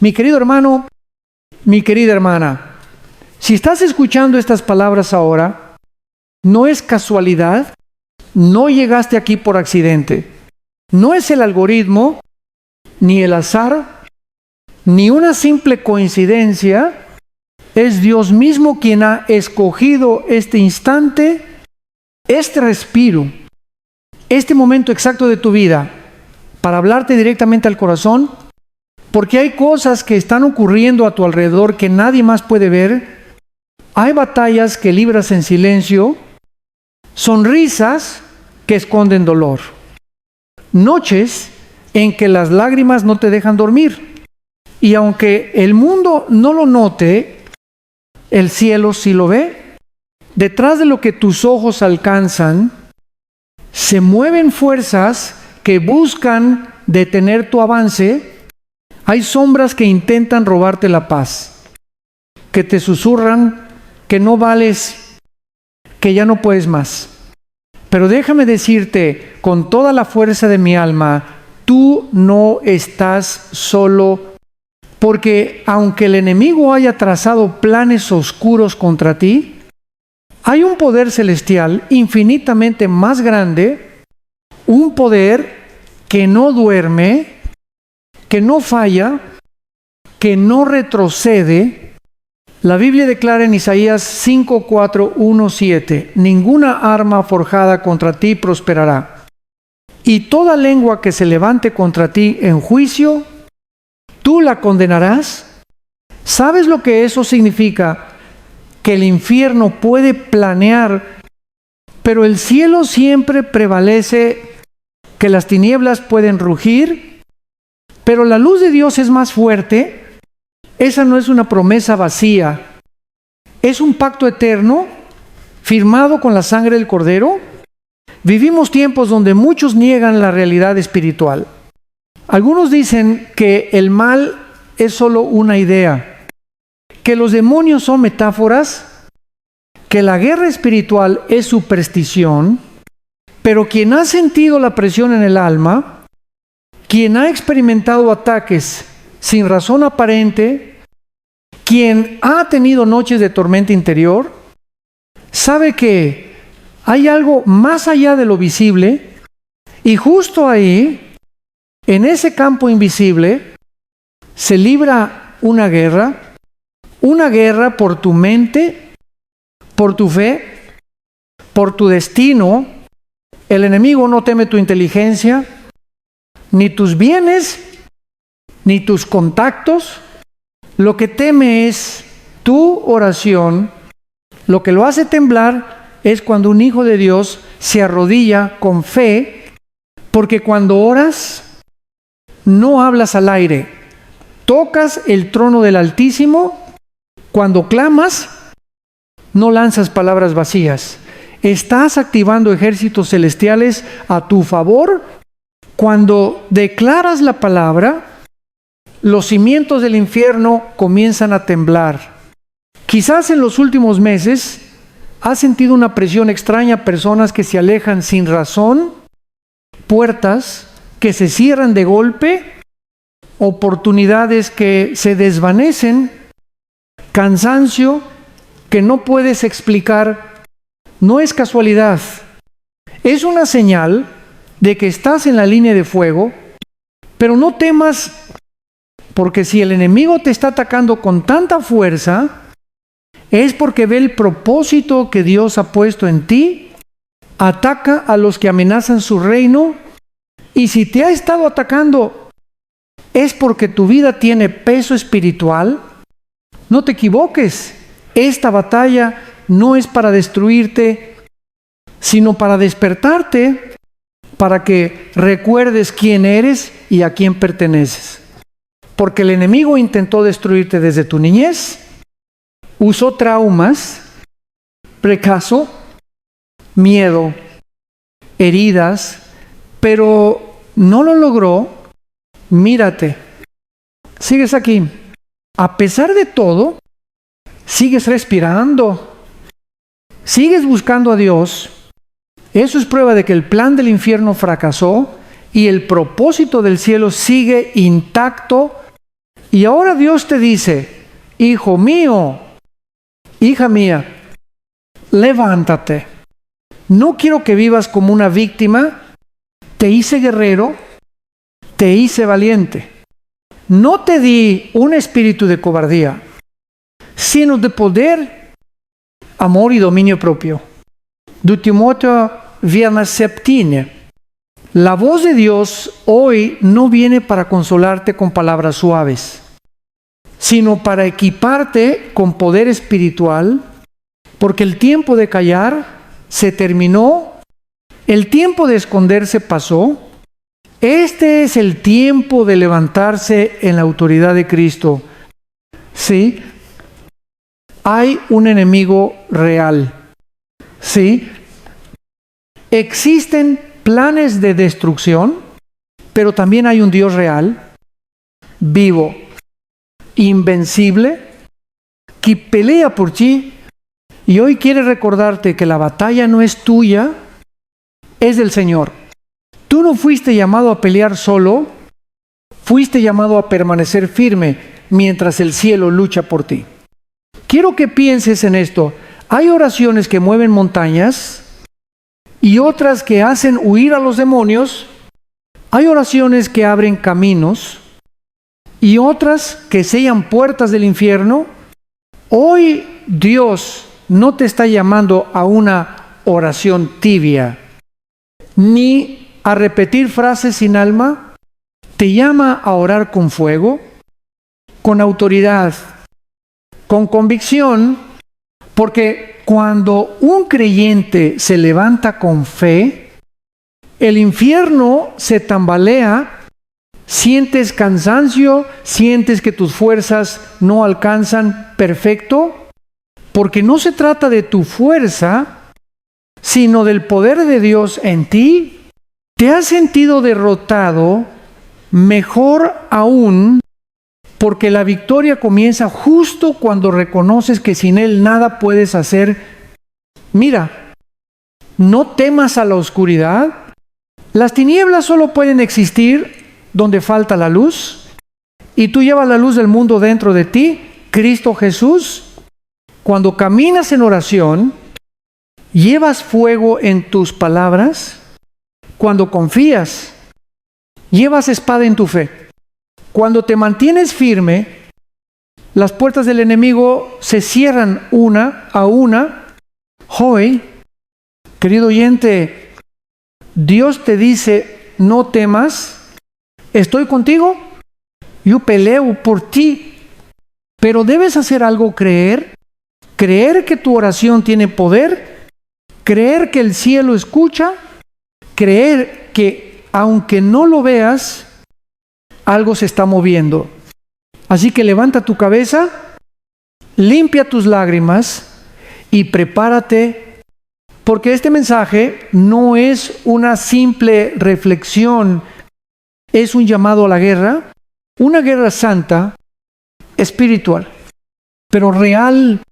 Mi querido hermano, mi querida hermana, si estás escuchando estas palabras ahora, no es casualidad, no llegaste aquí por accidente. No es el algoritmo, ni el azar, ni una simple coincidencia. Es Dios mismo quien ha escogido este instante, este respiro, este momento exacto de tu vida para hablarte directamente al corazón, porque hay cosas que están ocurriendo a tu alrededor que nadie más puede ver. Hay batallas que libras en silencio, sonrisas que esconden dolor, noches en que las lágrimas no te dejan dormir. Y aunque el mundo no lo note, el cielo sí lo ve. Detrás de lo que tus ojos alcanzan, se mueven fuerzas que buscan detener tu avance. Hay sombras que intentan robarte la paz, que te susurran que no vales, que ya no puedes más. Pero déjame decirte con toda la fuerza de mi alma, tú no estás solo, porque aunque el enemigo haya trazado planes oscuros contra ti, hay un poder celestial infinitamente más grande, un poder que no duerme, que no falla, que no retrocede. La Biblia declara en Isaías 5, 4, 1, 7, ninguna arma forjada contra ti prosperará, y toda lengua que se levante contra ti en juicio, tú la condenarás. ¿Sabes lo que eso significa? Que el infierno puede planear, pero el cielo siempre prevalece, que las tinieblas pueden rugir, pero la luz de Dios es más fuerte. Esa no es una promesa vacía, es un pacto eterno firmado con la sangre del Cordero. Vivimos tiempos donde muchos niegan la realidad espiritual. Algunos dicen que el mal es solo una idea, que los demonios son metáforas, que la guerra espiritual es superstición, pero quien ha sentido la presión en el alma, quien ha experimentado ataques sin razón aparente, quien ha tenido noches de tormenta interior, sabe que hay algo más allá de lo visible, y justo ahí, en ese campo invisible, se libra una guerra por tu mente, por tu fe, por tu destino. El enemigo no teme tu inteligencia, ni tus bienes, ni tus contactos. Lo que teme es tu oración. Lo que lo hace temblar es cuando un hijo de Dios se arrodilla con fe, porque cuando oras, no hablas al aire, tocas el trono del Altísimo. Cuando clamas, no lanzas palabras vacías. Estás activando ejércitos celestiales a tu favor. Cuando declaras la palabra, los cimientos del infierno comienzan a temblar. Quizás en los últimos meses has sentido una presión extraña, personas que se alejan sin razón, puertas que se cierran de golpe, oportunidades que se desvanecen, cansancio que no puedes explicar. No es casualidad, es una señal de que estás en la línea de fuego. Pero no temas, porque si el enemigo te está atacando con tanta fuerza, es porque ve el propósito que Dios ha puesto en ti. Ataca a los que amenazan su reino, y si te ha estado atacando es porque tu vida tiene peso espiritual. No te equivoques, esta batalla no es para destruirte, sino para despertarte, para que recuerdes quién eres y a quién perteneces. Porque el enemigo intentó destruirte desde tu niñez, usó traumas, fracaso, miedo, heridas, pero no lo logró. Mírate, sigues aquí. A pesar de todo, sigues respirando, sigues buscando a Dios. Eso es prueba de que el plan del infierno fracasó y el propósito del cielo sigue intacto Y ahora Dios te dice, hijo mío, hija mía, levántate. No quiero que vivas como una víctima. Te hice guerrero, te hice valiente. No te di un espíritu de cobardía, sino de poder, amor y dominio propio. De Timoteo viernes 17. La voz de Dios hoy no viene para consolarte con palabras suaves, sino para equiparte con poder espiritual, porque el tiempo de callar se terminó, el tiempo de esconderse pasó. Este es el tiempo de levantarse en la autoridad de Cristo. Sí, hay un enemigo real. Sí, existen planes de destrucción, pero también hay un Dios real, vivo, invencible, que pelea por ti. Y hoy quiere recordarte que la batalla no es tuya, es del Señor. Tú no fuiste llamado a pelear solo, fuiste llamado a permanecer firme mientras el cielo lucha por ti. Quiero que pienses en esto. Hay oraciones que mueven montañas y otras que hacen huir a los demonios. Hay oraciones que abren caminos y otras que sellan puertas del infierno. Hoy Dios no te está llamando a una oración tibia, ni a repetir frases sin alma. Te llama a orar con fuego, con autoridad, con convicción, porque cuando un creyente se levanta con fe, el infierno se tambalea, sientes cansancio, sientes que tus fuerzas no alcanzan perfecto, porque no se trata de tu fuerza, sino del poder de Dios en ti. ¿Te has sentido derrotado? Mejor aún, porque la victoria comienza justo cuando reconoces que sin Él nada puedes hacer. Mira, no temas a la oscuridad. Las tinieblas solo pueden existir donde falta la luz, y tú llevas la luz del mundo dentro de ti, Cristo Jesús. Cuando caminas en oración, llevas fuego en tus palabras. Cuando confías, llevas espada en tu fe. Cuando te mantienes firme, las puertas del enemigo se cierran una a una. Hoy, querido oyente, Dios te dice, no temas, estoy contigo, yo peleo por ti, pero debes hacer algo: creer que tu oración tiene poder, creer que el cielo escucha, creer que aunque no lo veas, algo se está moviendo. Así que levanta tu cabeza, limpia tus lágrimas y prepárate, porque este mensaje no es una simple reflexión, es un llamado a la guerra, una guerra santa, espiritual, pero real.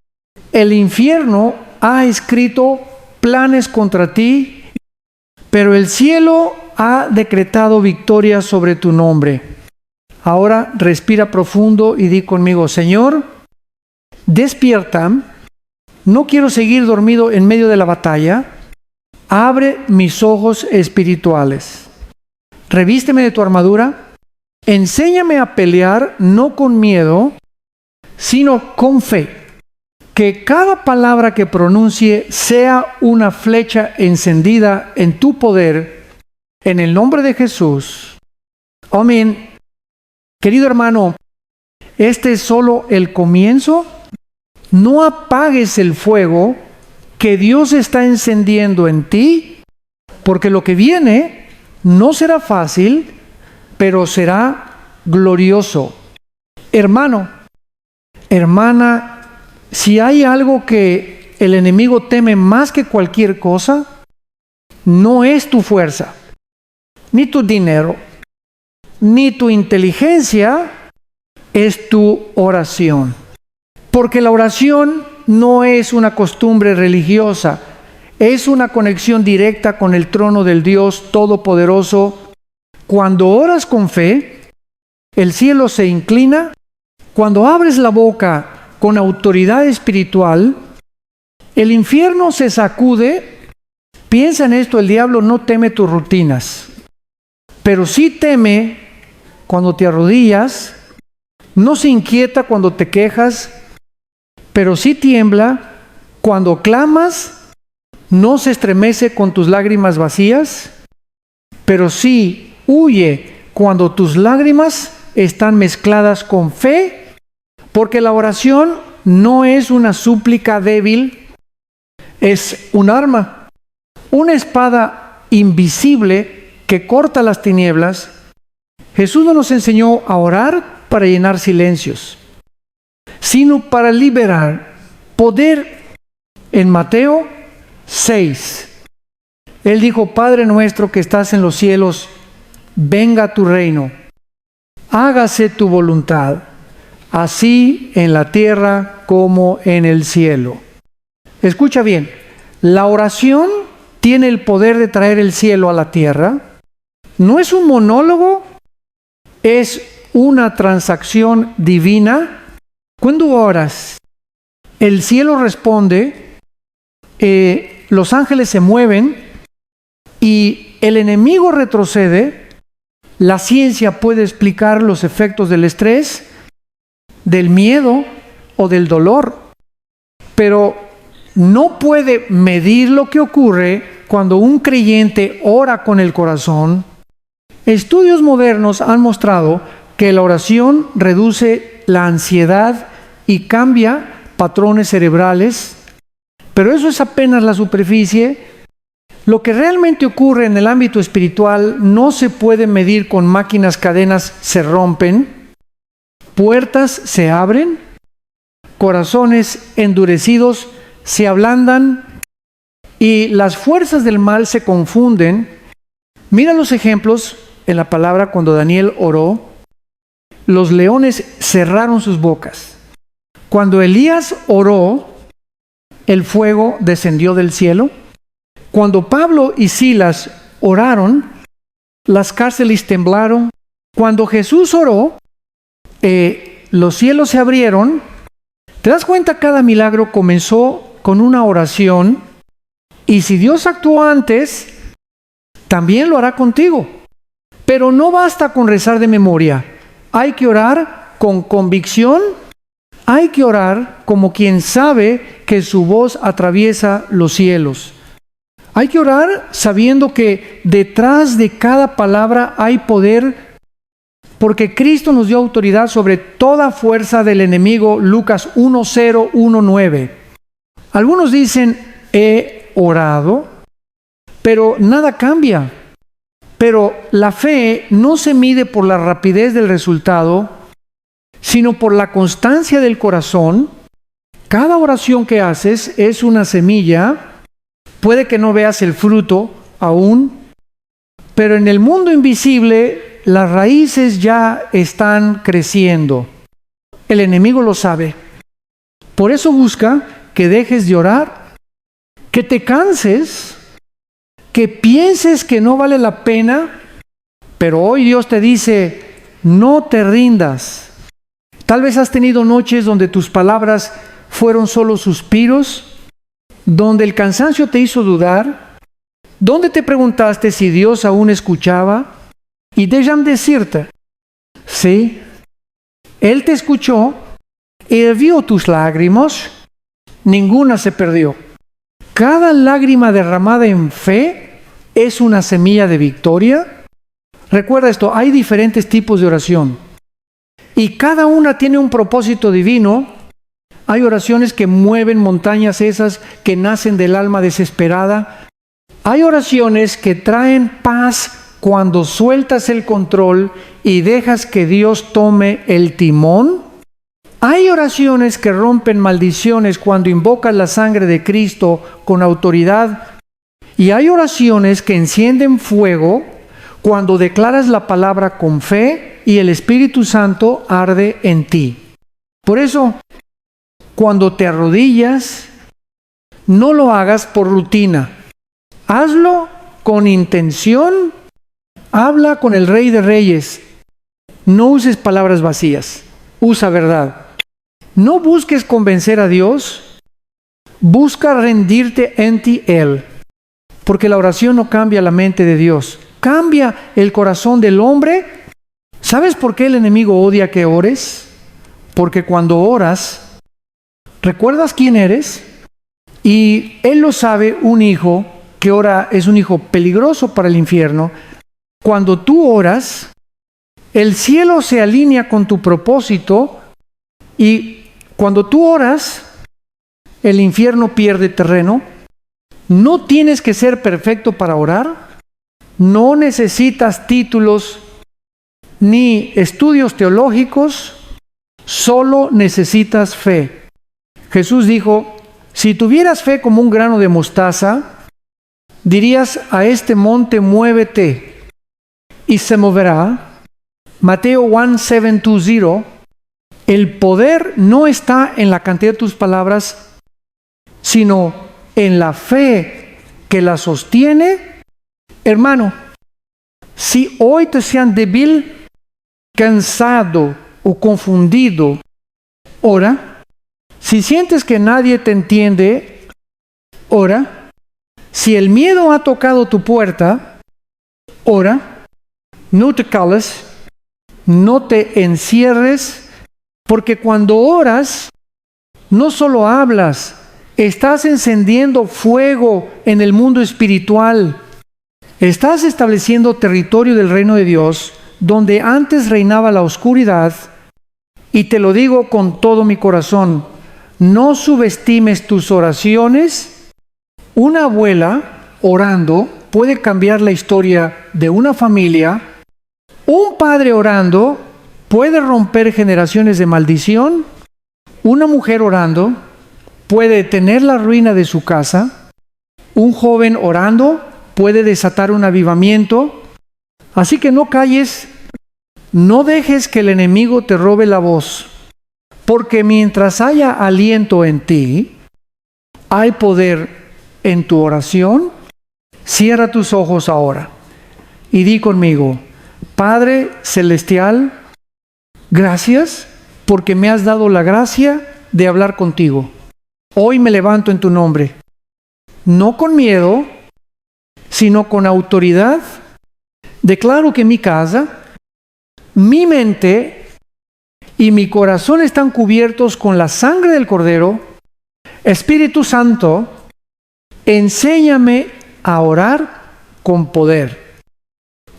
El infierno ha escrito planes contra ti, pero el cielo ha decretado victoria sobre tu nombre. Ahora respira profundo y di conmigo: Señor, despierta. No quiero seguir dormido en medio de la batalla. Abre mis ojos espirituales. Revísteme de tu armadura. Enséñame a pelear no con miedo, sino con fe. Que cada palabra que pronuncie sea una flecha encendida en tu poder, en el nombre de Jesús. Amén. Querido hermano, este es solo el comienzo. No apagues el fuego que Dios está encendiendo en ti, porque lo que viene no será fácil, pero será glorioso. Hermano, hermana, si hay algo que el enemigo teme más que cualquier cosa, no es tu fuerza, ni tu dinero, ni tu inteligencia, es tu oración. Porque la oración no es una costumbre religiosa, es una conexión directa con el trono del Dios Todopoderoso. Cuando oras con fe, el cielo se inclina Cuando abres la boca con autoridad espiritual, el infierno se sacude. Piensa en esto, el diablo no teme tus rutinas, pero sí teme cuando te arrodillas, no se inquieta cuando te quejas, pero sí tiembla cuando clamas, no se estremece con tus lágrimas vacías, pero sí huye cuando tus lágrimas están mezcladas con fe, porque la oración no es una súplica débil, es un arma, una espada invisible que corta las tinieblas. Jesús no nos enseñó a orar para llenar silencios, sino para liberar poder. En Mateo 6, Él dijo: Padre nuestro que estás en los cielos, venga tu reino, hágase tu voluntad, así en la tierra como en el cielo. Escucha bien, la oración tiene el poder de traer el cielo a la tierra. No es un monólogo, es una transacción divina. Cuando oras, el cielo responde, los ángeles se mueven y el enemigo retrocede. La ciencia puede explicar los efectos del estrés, del miedo o del dolor, pero no puede medir lo que ocurre cuando un creyente ora con el corazón. Estudios modernos han mostrado que la oración reduce la ansiedad y cambia patrones cerebrales, pero eso es apenas la superficie. Lo que realmente ocurre en el ámbito espiritual no se puede medir con máquinas. Cadenas se rompen, puertas se abren, corazones endurecidos se ablandan y las fuerzas del mal se confunden. Mira los ejemplos en la palabra. Cuando Daniel oró, los leones cerraron sus bocas. Cuando Elías oró, el fuego descendió del cielo. Cuando Pablo y Silas oraron, las cárceles temblaron. Cuando Jesús oró, los cielos se abrieron. ¿Te das cuenta? Cada milagro comenzó con una oración, y si Dios actuó antes, también lo hará contigo. Pero no basta con rezar de memoria. Hay que orar con convicción. Hay que orar como quien sabe que su voz atraviesa los cielos. Hay que orar sabiendo que detrás de cada palabra hay poder, porque Cristo nos dio autoridad sobre toda fuerza del enemigo. Lucas 1:0, 1:9. Algunos dicen: he orado, pero nada cambia. Pero la fe no se mide por la rapidez del resultado, sino por la constancia del corazón. Cada oración que haces es una semilla. Puede que no veas el fruto aún, pero en el mundo invisible las raíces ya están creciendo. El enemigo lo sabe. Por eso busca que dejes de orar, que te canses, que pienses que no vale la pena, pero hoy Dios te dice: no te rindas. Tal vez has tenido noches donde tus palabras fueron solo suspiros, donde el cansancio te hizo dudar, donde te preguntaste si Dios aún escuchaba. Y déjame decirte, sí, Él te escuchó, Él vio tus lágrimas, ninguna se perdió. Cada lágrima derramada en fe es una semilla de victoria. Recuerda esto, hay diferentes tipos de oración y cada una tiene un propósito divino. Hay oraciones que mueven montañas, esas que nacen del alma desesperada. Hay oraciones que traen paz cuando sueltas el control y dejas que Dios tome el timón. Hay oraciones que rompen maldiciones cuando invocas la sangre de Cristo con autoridad. Y hay oraciones que encienden fuego cuando declaras la palabra con fe y el Espíritu Santo arde en ti. Por eso, cuando te arrodillas, no lo hagas por rutina. Hazlo con intención. Habla con el Rey de Reyes. No uses palabras vacías. usa verdad. No busques convencer a Dios, busca rendirte ante Él, porque la oración no cambia la mente de Dios, cambia el corazón del hombre. ¿Sabes por qué el enemigo odia que ores? Porque cuando oras, ¿recuerdas quién eres? Y él lo sabe, un hijo que ora es un hijo peligroso para el infierno. Cuando tú oras, el cielo se alinea con tu propósito y cuando tú oras, el infierno pierde terreno. No tienes que ser perfecto para orar. No necesitas títulos ni estudios teológicos. Solo necesitas fe. Jesús dijo, si tuvieras fe como un grano de mostaza, dirías a este monte, muévete, y se moverá. Mateo 1:7-20, el poder no está en la cantidad de tus palabras, sino en la fe que la sostiene. Hermano, si hoy te sean débil, cansado o confundido, ora. Si sientes que nadie te entiende, ora. Si el miedo ha tocado tu puerta, ora. No te cales, no te encierres, porque cuando oras, no solo hablas, estás encendiendo fuego en el mundo espiritual. Estás estableciendo territorio del reino de Dios, donde antes reinaba la oscuridad, y te lo digo con todo mi corazón, no subestimes tus oraciones. Una abuela orando puede cambiar la historia de una familia. Un padre orando puede romper generaciones de maldición. Una mujer orando puede detener la ruina de su casa. Un joven orando puede desatar un avivamiento. Así que no calles, no dejes que el enemigo te robe la voz, porque mientras haya aliento en ti, hay poder en tu oración. Cierra tus ojos ahora y di conmigo, Padre Celestial, gracias porque me has dado la gracia de hablar contigo. Hoy me levanto en tu nombre, no con miedo, sino con autoridad. Declaro que mi casa, mi mente y mi corazón están cubiertos con la sangre del Cordero. Espíritu Santo, enséñame a orar con poder,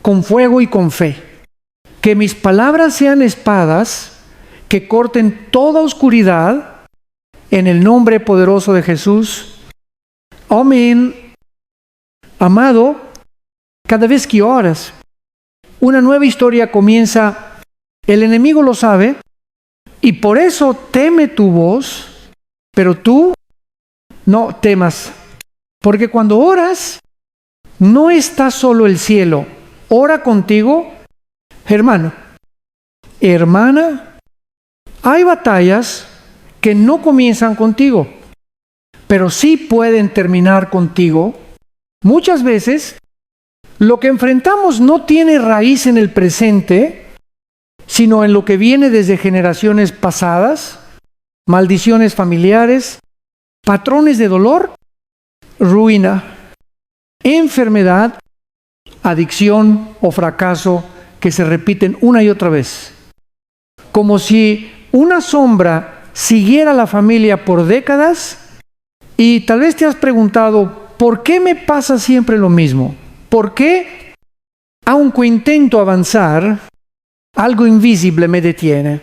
con fuego y con fe. Que mis palabras sean espadas que corten toda oscuridad en el nombre poderoso de Jesús. Amén. Amado, cada vez que oras, una nueva historia comienza. El enemigo lo sabe y por eso teme tu voz, pero tú no temas, porque cuando oras, no está solo el cielo, ora contigo. Hermano, hermana, hay batallas que no comienzan contigo, pero sí pueden terminar contigo. Muchas veces, lo que enfrentamos no tiene raíz en el presente, sino en lo que viene desde generaciones pasadas, maldiciones familiares, patrones de dolor, ruina, enfermedad, adicción o fracaso que se repiten una y otra vez. Como si una sombra siguiera a la familia por décadas y tal vez te has preguntado, ¿por qué me pasa siempre lo mismo? ¿Por qué, aunque intento avanzar, algo invisible me detiene?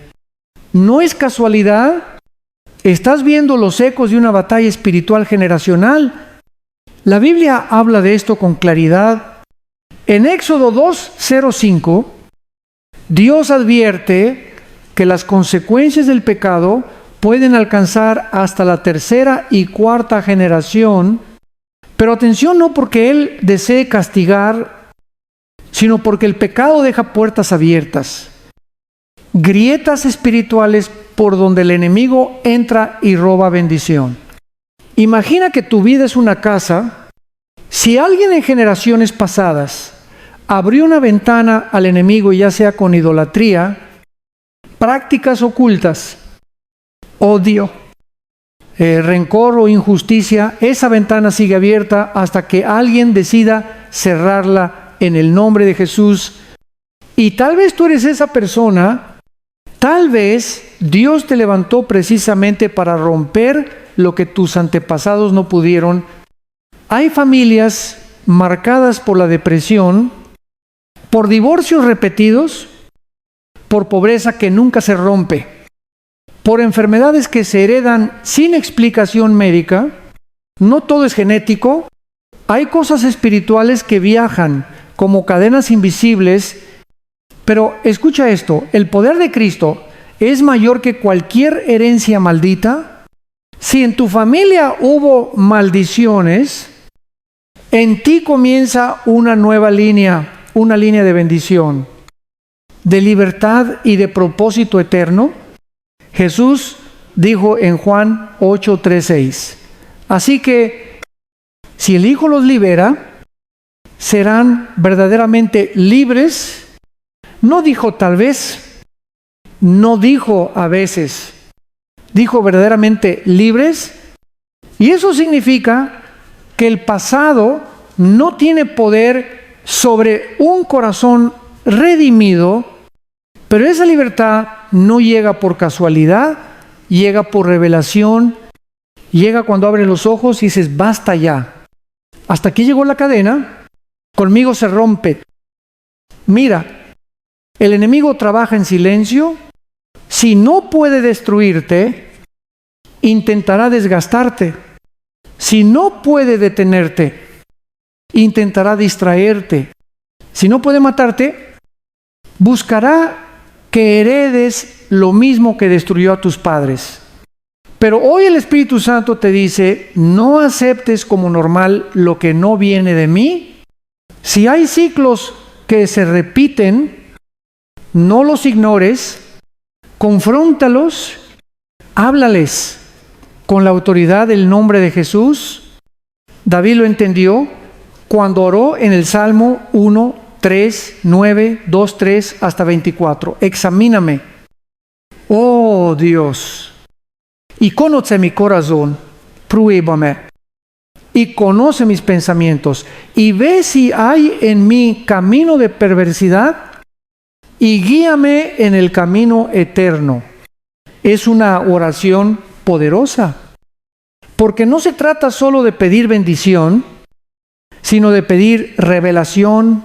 No es casualidad. Estás viendo los ecos de una batalla espiritual generacional. La Biblia habla de esto con claridad. En Éxodo 2:05, Dios advierte que las consecuencias del pecado pueden alcanzar hasta la tercera y cuarta generación. Pero atención, no porque Él desee castigar, sino porque el pecado deja puertas abiertas, grietas espirituales por donde el enemigo entra y roba bendición. Imagina que tu vida es una casa. Si alguien en generaciones pasadas abrió una ventana al enemigo, ya sea con idolatría, prácticas ocultas, odio, rencor o injusticia, esa ventana sigue abierta hasta que alguien decida cerrarla en el nombre de Jesús. Y tal vez tú eres esa persona, tal vez Dios te levantó precisamente para romper lo que tus antepasados no pudieron. Hay familias marcadas por la depresión, por divorcios repetidos, por pobreza que nunca se rompe, por enfermedades que se heredan sin explicación médica. No todo es genético. Hay cosas espirituales que viajan como cadenas invisibles. Pero escucha esto, el poder de Cristo es mayor que cualquier herencia maldita. Si en tu familia hubo maldiciones, en ti comienza una nueva línea, una línea de bendición, de libertad y de propósito eterno. Jesús dijo en Juan 8:3-6, así que si el Hijo los libera, serán verdaderamente libres. No dijo tal vez, no dijo a veces, dijo verdaderamente libres. Y eso significa que el pasado no tiene poder sobre un corazón redimido, pero esa libertad no llega por casualidad, llega por revelación, llega cuando abres los ojos y dices, basta ya. Hasta aquí llegó la cadena, conmigo se rompe. Mira, el enemigo trabaja en silencio. Si no puede destruirte, intentará desgastarte. Si no puede detenerte, intentará distraerte. Si no puede matarte, buscará que heredes lo mismo que destruyó a tus padres. Pero hoy el Espíritu Santo te dice, no aceptes como normal lo que no viene de mí. Si hay ciclos que se repiten, no los ignores, confróntalos, háblales con la autoridad del nombre de Jesús. David lo entendió cuando oró en el Salmo 1, 3, 9, 2, 3 hasta 24. Examíname, oh Dios, y conoce mi corazón, pruébame, y conoce mis pensamientos, y ve si hay en mí camino de perversidad, y guíame en el camino eterno. Es una oración poderosa, porque no se trata solo de pedir bendición, sino de pedir revelación,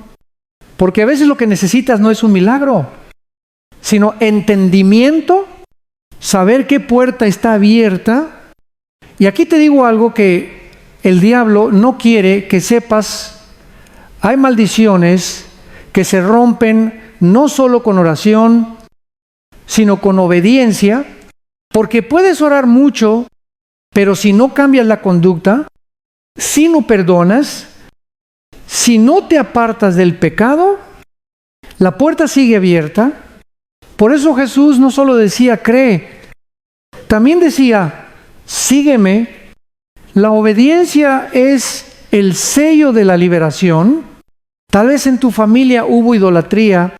porque a veces lo que necesitas no es un milagro, sino entendimiento, saber qué puerta está abierta. Y aquí te digo algo que el diablo no quiere que sepas. Hay maldiciones que se rompen no solo con oración, sino con obediencia, porque puedes orar mucho, pero si no cambias la conducta, si no perdonas, si no te apartas del pecado, la puerta sigue abierta. Por eso Jesús no solo decía, cree, también decía, sígueme. La obediencia es el sello de la liberación. Tal vez en tu familia hubo idolatría.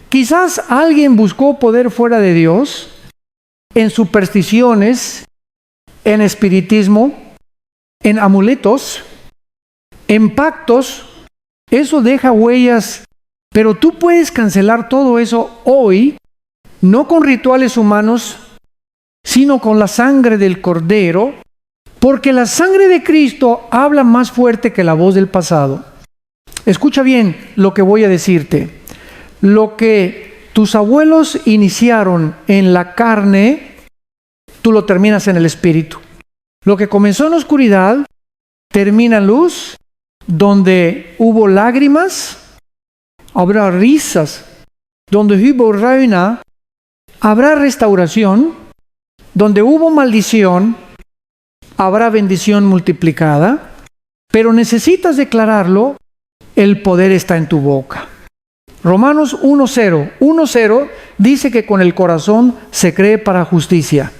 Quizás alguien buscó poder fuera de Dios, en supersticiones, en espiritismo, en amuletos, en pactos. Eso deja huellas, pero tú puedes cancelar todo eso hoy, no con rituales humanos, sino con la sangre del Cordero, porque la sangre de Cristo habla más fuerte que la voz del pasado. Escucha bien lo que voy a decirte. Lo que tus abuelos iniciaron en la carne, tú lo terminas en el espíritu. Lo que comenzó en oscuridad, termina en luz. Donde hubo lágrimas, habrá risas. Donde hubo ruina, habrá restauración. Donde hubo maldición, habrá bendición multiplicada. Pero necesitas declararlo, el poder está en tu boca. Romanos 1:0. 1:0 dice que con el corazón se cree para justicia,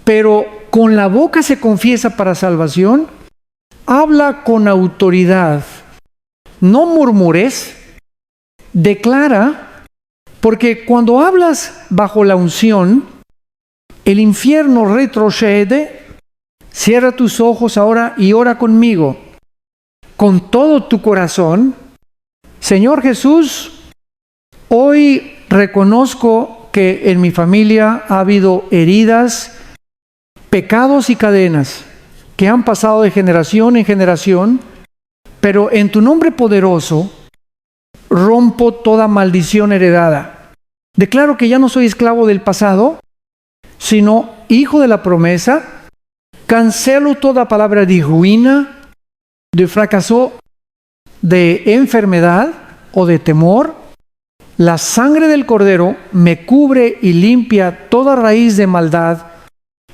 pero con la boca se confiesa para salvación. Habla con autoridad, no murmures, declara Porque cuando hablas bajo la unción, el infierno retrocede. Cierra tus ojos ahora y ora conmigo, con todo tu corazón. Señor Jesús, hoy reconozco que en mi familia ha habido heridas, pecados y cadenas que han pasado de generación en generación, pero en tu nombre poderoso rompo toda maldición heredada. Declaro que ya no soy esclavo del pasado, sino hijo de la promesa. Cancelo toda palabra de ruina, de fracaso, de enfermedad o de temor. La sangre del Cordero me cubre y limpia toda raíz de maldad.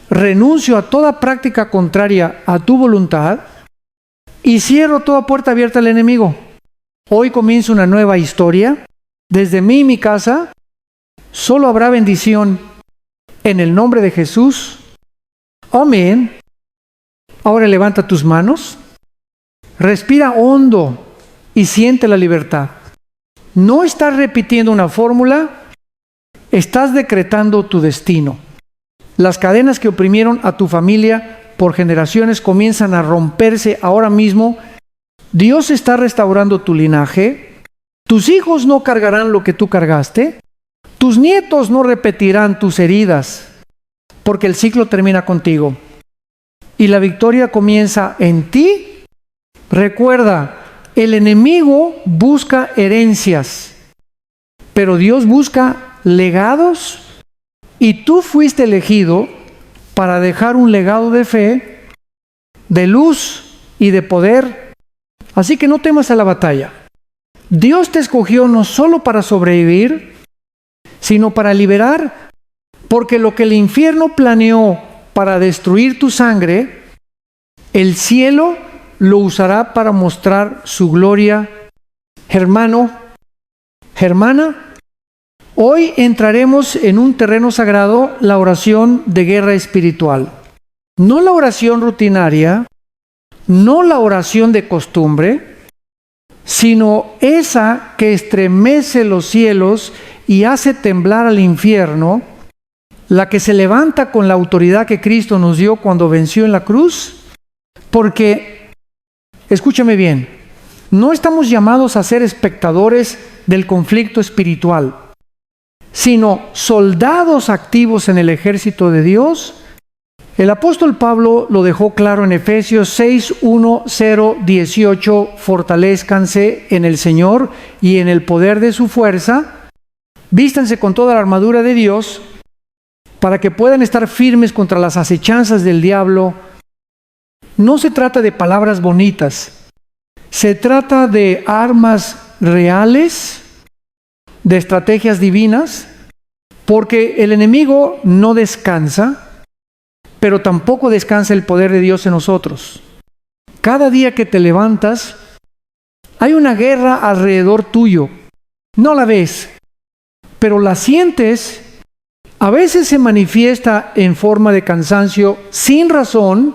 Renuncio a toda práctica contraria a tu voluntad y cierro toda puerta abierta al enemigo. Hoy comienza una nueva historia. Desde mí y mi casa solo habrá bendición en el nombre de Jesús. Amén. Ahora levanta tus manos, respira hondo y siente la libertad. No estás repitiendo una fórmula, estás decretando tu destino. Las cadenas que oprimieron a tu familia por generaciones comienzan a romperse ahora mismo. Dios está restaurando tu linaje. Tus hijos no cargarán lo que tú cargaste. Tus nietos no repetirán tus heridas, porque el ciclo termina contigo. Y la victoria comienza en ti. Recuerda, el enemigo busca herencias, pero Dios busca legados, y tú fuiste elegido para dejar un legado de fe, de luz y de poder. Así que no temas a la batalla. Dios te escogió no solo para sobrevivir, sino para liberar, porque lo que el infierno planeó para destruir tu sangre, el cielo lo usará para mostrar su gloria. Hermano, hermana, hoy entraremos en un terreno sagrado, la oración de guerra espiritual. No la oración rutinaria, no la oración de costumbre, sino esa que estremece los cielos y hace temblar al infierno, la que se levanta con la autoridad que Cristo nos dio cuando venció en la cruz. Porque, escúchame bien, no estamos llamados a ser espectadores del conflicto espiritual, sino soldados activos en el ejército de Dios. El apóstol Pablo lo dejó claro en Efesios 6, 1, 0, 18, fortalezcanse en el Señor y en el poder de su fuerza, vístanse con toda la armadura de Dios, para que puedan estar firmes contra las acechanzas del diablo. No se trata de palabras bonitas, se trata de armas reales, de estrategias divinas, porque el enemigo no descansa, pero tampoco descansa el poder de Dios en nosotros. Cada día que te levantas, hay una guerra alrededor tuyo. No la ves, pero la sientes. A veces se manifiesta en forma de cansancio sin razón,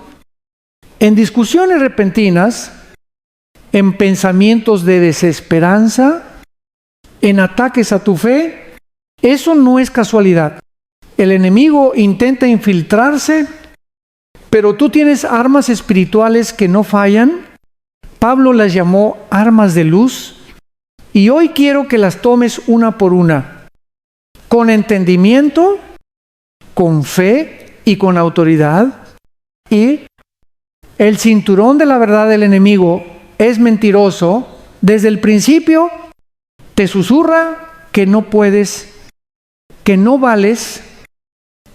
en discusiones repentinas, en pensamientos de desesperanza, en ataques a tu fe. Eso no es casualidad. El enemigo intenta infiltrarse, pero tú tienes armas espirituales que no fallan. Pablo las llamó armas de luz, y hoy quiero que las tomes una por una, con entendimiento, con fe y con autoridad. Y el cinturón de la verdad del enemigo es mentiroso. Desde el principio te susurra que no puedes, que no vales,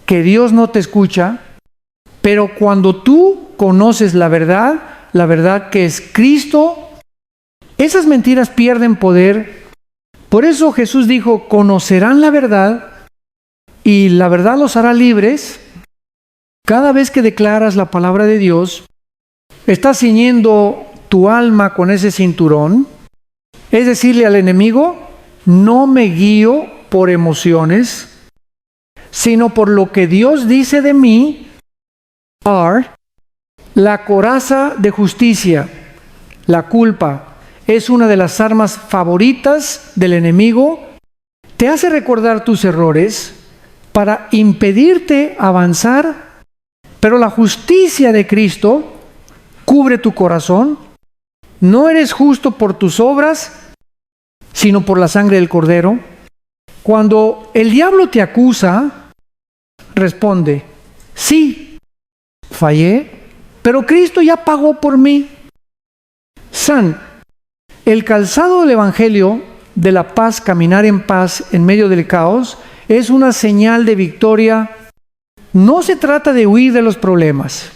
que Dios no te escucha. Pero cuando tú conoces la verdad que es Cristo, esas mentiras pierden poder. Por eso Jesús dijo, conocerán la verdad y la verdad los hará libres. Cada vez que declaras la palabra de Dios, estás ciñendo tu alma con ese cinturón. Es decirle al enemigo, no me guío por emociones, sino por lo que Dios dice de mí. La coraza de justicia, la culpa, es una de las armas favoritas del enemigo. te hace recordar tus errores para impedirte avanzar, pero la justicia de Cristo cubre tu corazón. No eres justo por tus obras, sino por la sangre del Cordero. Cuando el diablo te acusa, responde: sí, fallé, pero Cristo ya pagó por mí. El calzado del Evangelio de la paz, caminar en paz en medio del caos, es una señal de victoria. No se trata de huir de los problemas,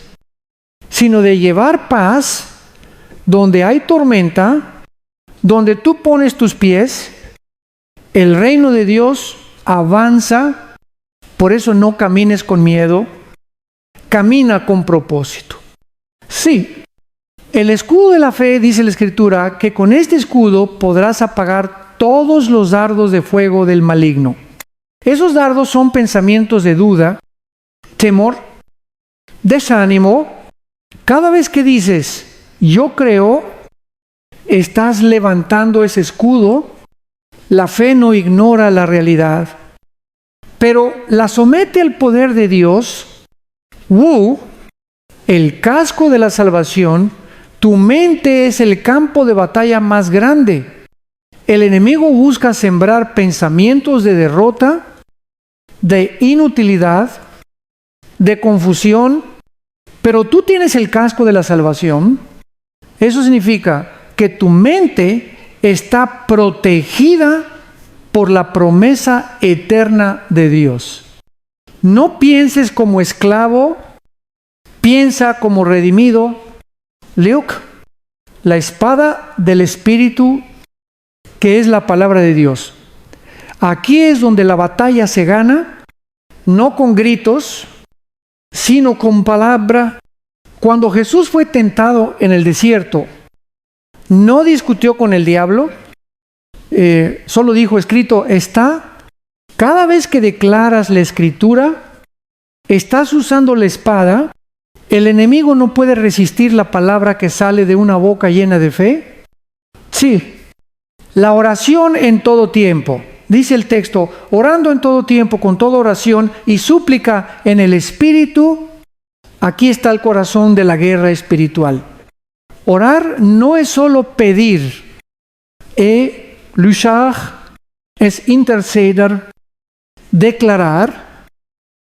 sino de llevar paz donde hay tormenta, donde tú pones tus pies. El reino de Dios avanza. Por eso no camines con miedo, camina con propósito. Sí, el escudo de la fe, dice la Escritura, que con este escudo podrás apagar todos los dardos de fuego del maligno. Esos dardos son pensamientos de duda, temor, desánimo. Cada vez que dices yo creo, estás levantando ese escudo. La fe no ignora la realidad, pero la somete al poder de Dios. El casco de la salvación. Tu mente es el campo de batalla más grande. El enemigo busca sembrar pensamientos de derrota, de inutilidad, de confusión, pero tú tienes el casco de la salvación. Eso significa que tu mente está protegida por la promesa eterna de Dios. No pienses como esclavo, piensa como redimido. Luke, la espada del Espíritu, que es la palabra de Dios. Aquí es donde la batalla se gana, no con gritos, sino con palabra. Cuando Jesús fue tentado en el desierto, no discutió con el diablo, solo dijo: escrito está. Cada vez que declaras la Escritura, estás usando la espada. ¿El enemigo no puede resistir la palabra que sale de una boca llena de fe? Sí. La oración en todo tiempo. Dice el texto: orando en todo tiempo, con toda oración y súplica en el Espíritu. Aquí está el corazón de la guerra espiritual. Orar no es solo pedir. Luchar es interceder, declarar,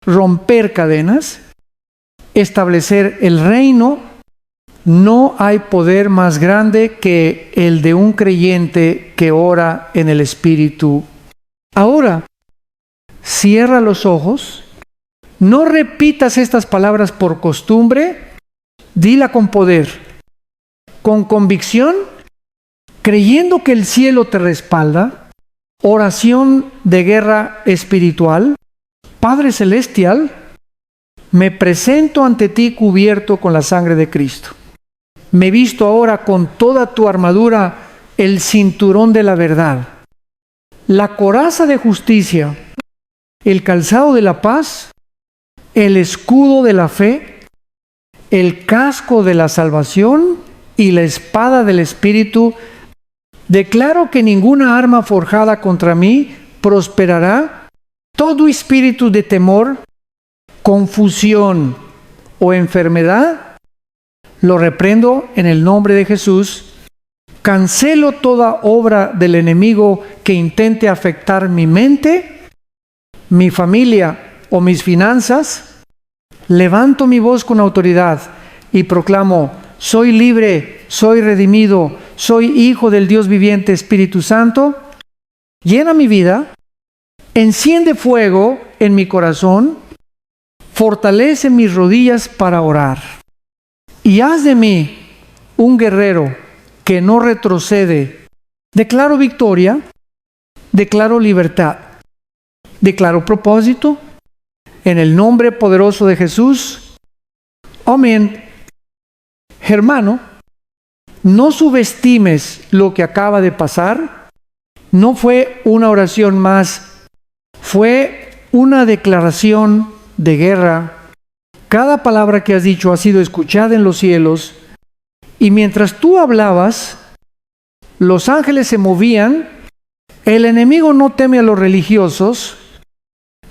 romper cadenas, establecer el reino. No hay poder más grande que el de un creyente que ora en el Espíritu. Ahora, cierra los ojos. No repitas estas palabras por costumbre. Dila con poder, con convicción, creyendo que el cielo te respalda. Oración de guerra espiritual. Padre Celestial, me presento ante ti cubierto con la sangre de Cristo. Me visto ahora con toda tu armadura, el cinturón de la verdad, la coraza de justicia, el calzado de la paz, el escudo de la fe, el casco de la salvación y la espada del Espíritu. Declaro que ninguna arma forjada contra mí prosperará. Todo espíritu de temor, confusión o enfermedad, lo reprendo en el nombre de Jesús. Cancelo toda obra del enemigo que intente afectar mi mente, mi familia o mis finanzas. Levanto mi voz con autoridad y proclamo: soy libre, soy redimido, soy hijo del Dios viviente, Espíritu Santo. Llena mi vida, enciende fuego en mi corazón, fortalece mis rodillas para orar. Y haz de mí un guerrero que no retrocede. Declaro victoria, declaro libertad, declaro propósito, en el nombre poderoso de Jesús. Amén. Hermano, no subestimes lo que acaba de pasar. No fue una oración más, fue una declaración de guerra. Cada palabra que has dicho ha sido escuchada en los cielos, y mientras tú hablabas, los ángeles se movían El enemigo no teme a los religiosos,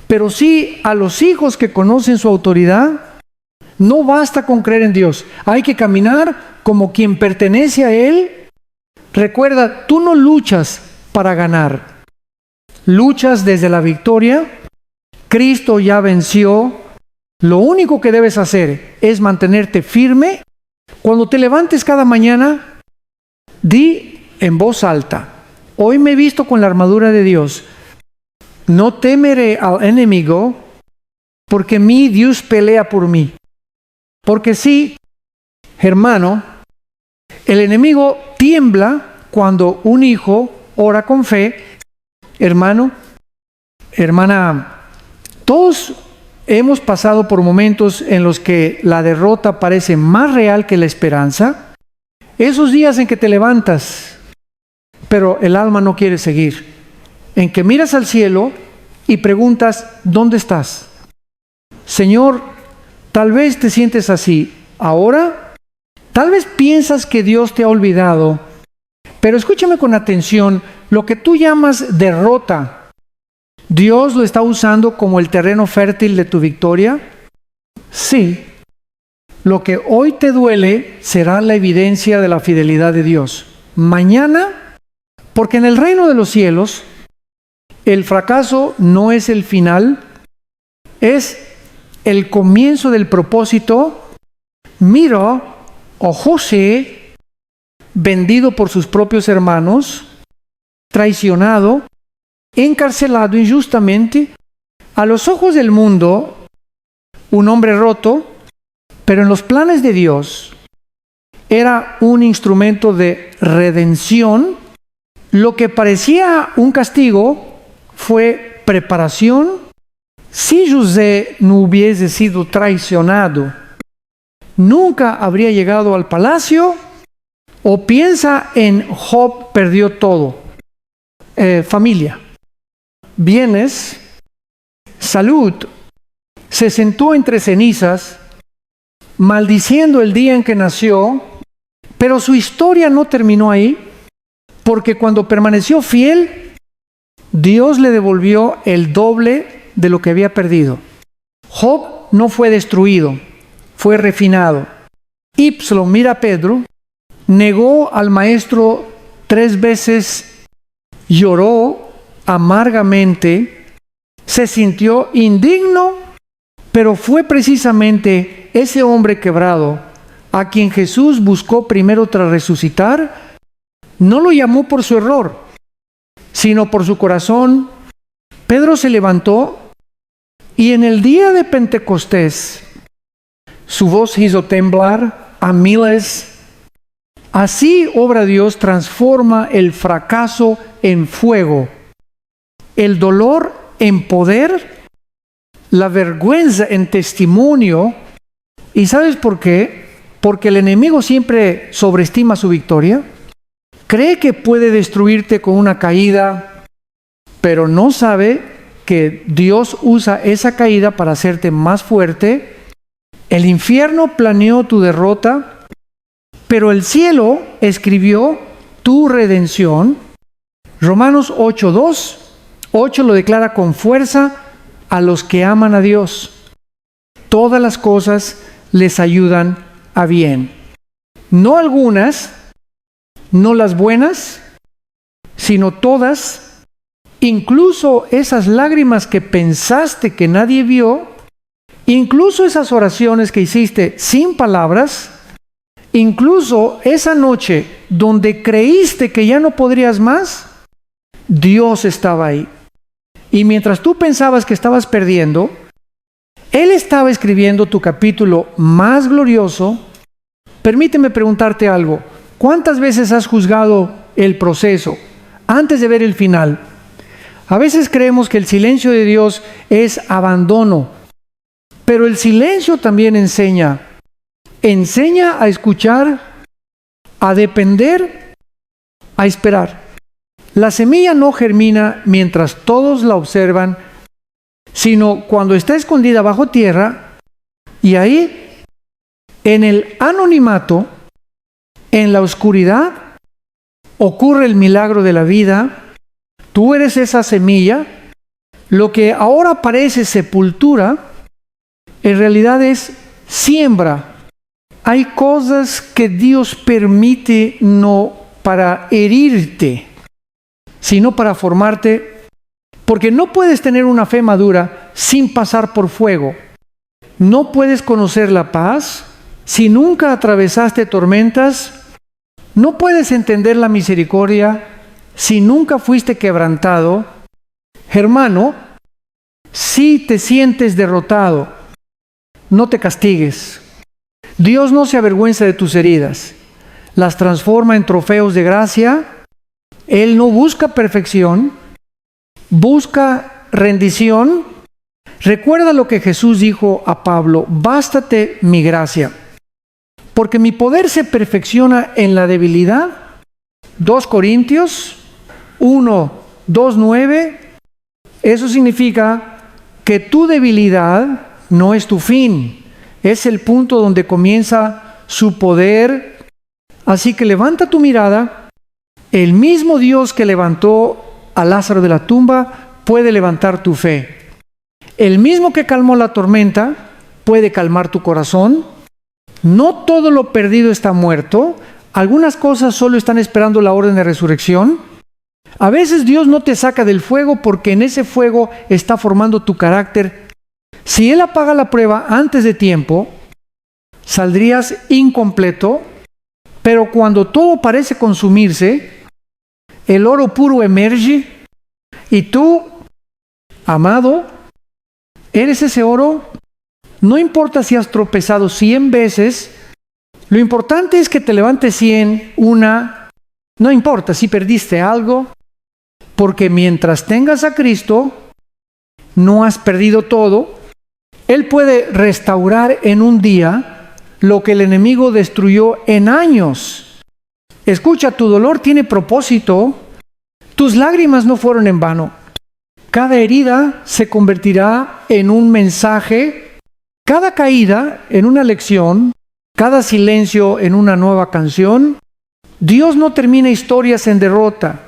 pero sí a los hijos que conocen su autoridad. No basta con creer en Dios, hay que caminar como quien pertenece a Él. Recuerda, tú no luchas para ganar, luchas desde la victoria. Cristo ya venció. Lo único que debes hacer es mantenerte firme. Cuando te levantes cada mañana, di en voz alta: hoy me he visto con la armadura de Dios. No temeré al enemigo, porque mi Dios pelea por mí. Porque sí, hermano, el enemigo tiembla cuando un hijo ora con fe. Hermano, hermana, todos hemos pasado por momentos en los que la derrota parece más real que la esperanza. Esos días en que te levantas, pero el alma no quiere seguir. En que miras al cielo y preguntas: ¿dónde estás? Señor, tal vez te sientes así ahora. Tal vez piensas que Dios te ha olvidado. Pero escúchame con atención. Lo que tú llamas derrota, ¿Dios lo está usando como el terreno fértil de tu victoria? Sí. Lo que hoy te duele será la evidencia de la fidelidad de Dios. Mañana, porque en el reino de los cielos, el fracaso no es el final, es el comienzo del propósito. Mira a José, vendido por sus propios hermanos, traicionado, encarcelado injustamente, a los ojos del mundo, un hombre roto, pero en los planes de Dios era un instrumento de redención. Lo que parecía un castigo fue preparación. Si José no hubiese sido traicionado, nunca habría llegado al palacio. O piensa en Job, perdió todo: familia, bienes, salud. Se sentó entre cenizas, maldiciendo el día en que nació. Pero su historia no terminó ahí, porque cuando permaneció fiel, Dios le devolvió el doble de lo que había perdido. Job no fue destruido, fue refinado. Ipsilon, mira a Pedro, negó al maestro 3 veces, lloró amargamente, se sintió indigno, pero fue precisamente ese hombre quebrado a quien Jesús buscó primero tras resucitar. No lo llamó por su error, sino por su corazón. Pedro se levantó y en el día de Pentecostés su voz hizo temblar a miles. Así obra Dios, transforma el fracaso en fuego, el dolor en poder, la vergüenza en testimonio. ¿Y sabes por qué? Porque el enemigo siempre sobreestima su victoria. Cree que puede destruirte con una caída, pero no sabe que Dios usa esa caída para hacerte más fuerte. El infierno planeó tu derrota, pero el cielo escribió tu redención. Romanos 8:2, 8 lo declara con fuerza: a los que aman a Dios, todas las cosas les ayudan a bien. No algunas, no las buenas, sino todas, incluso esas lágrimas que pensaste que nadie vio, incluso esas oraciones que hiciste sin palabras, incluso esa noche donde creíste que ya no podrías más, Dios estaba ahí. Y mientras tú pensabas que estabas perdiendo, Él estaba escribiendo tu capítulo más glorioso. Permíteme preguntarte algo: ¿cuántas veces has juzgado el proceso antes de ver el final? A veces creemos que el silencio de Dios es abandono, pero el silencio también enseña a escuchar, a depender, a esperar. La semilla no germina mientras todos la observan, sino cuando está escondida bajo tierra, y ahí, en el anonimato, en la oscuridad, ocurre el milagro de la vida. Tú eres esa semilla. Lo que ahora parece sepultura, en realidad es siembra. Hay cosas que Dios permite no para herirte, sino para formarte, porque no puedes tener una fe madura sin pasar por fuego. No puedes conocer la paz si nunca atravesaste tormentas. No puedes entender la misericordia si nunca fuiste quebrantado. Hermano, si te sientes derrotado, no te castigues. Dios no se avergüenza de tus heridas, las transforma en trofeos de gracia. Él no busca perfección, busca rendición. Recuerda lo que Jesús dijo a Pablo: bástate mi gracia, porque mi poder se perfecciona en la debilidad. 2 Corintios 1, 2, 9. Eso significa que tu debilidad no es tu fin, es el punto donde comienza su poder. Así que levanta tu mirada. El mismo Dios que levantó a Lázaro de la tumba puede levantar tu fe. El mismo que calmó la tormenta puede calmar tu corazón. No todo lo perdido está muerto. Algunas cosas solo están esperando la orden de resurrección. A veces Dios no te saca del fuego porque en ese fuego está formando tu carácter. Si Él apaga la prueba antes de tiempo, saldrías incompleto, pero cuando todo parece consumirse, el oro puro emerge y tú, amado, eres ese oro. No importa si has tropezado 100 veces, lo importante es que te levantes 100, no importa si perdiste algo, porque mientras tengas a Cristo, no has perdido todo. Él puede restaurar en un día lo que el enemigo destruyó en años. Escucha, tu dolor tiene propósito. Tus lágrimas no fueron en vano. Cada herida se convertirá en un mensaje, cada caída en una lección, cada silencio en una nueva canción. Dios no termina historias en derrota.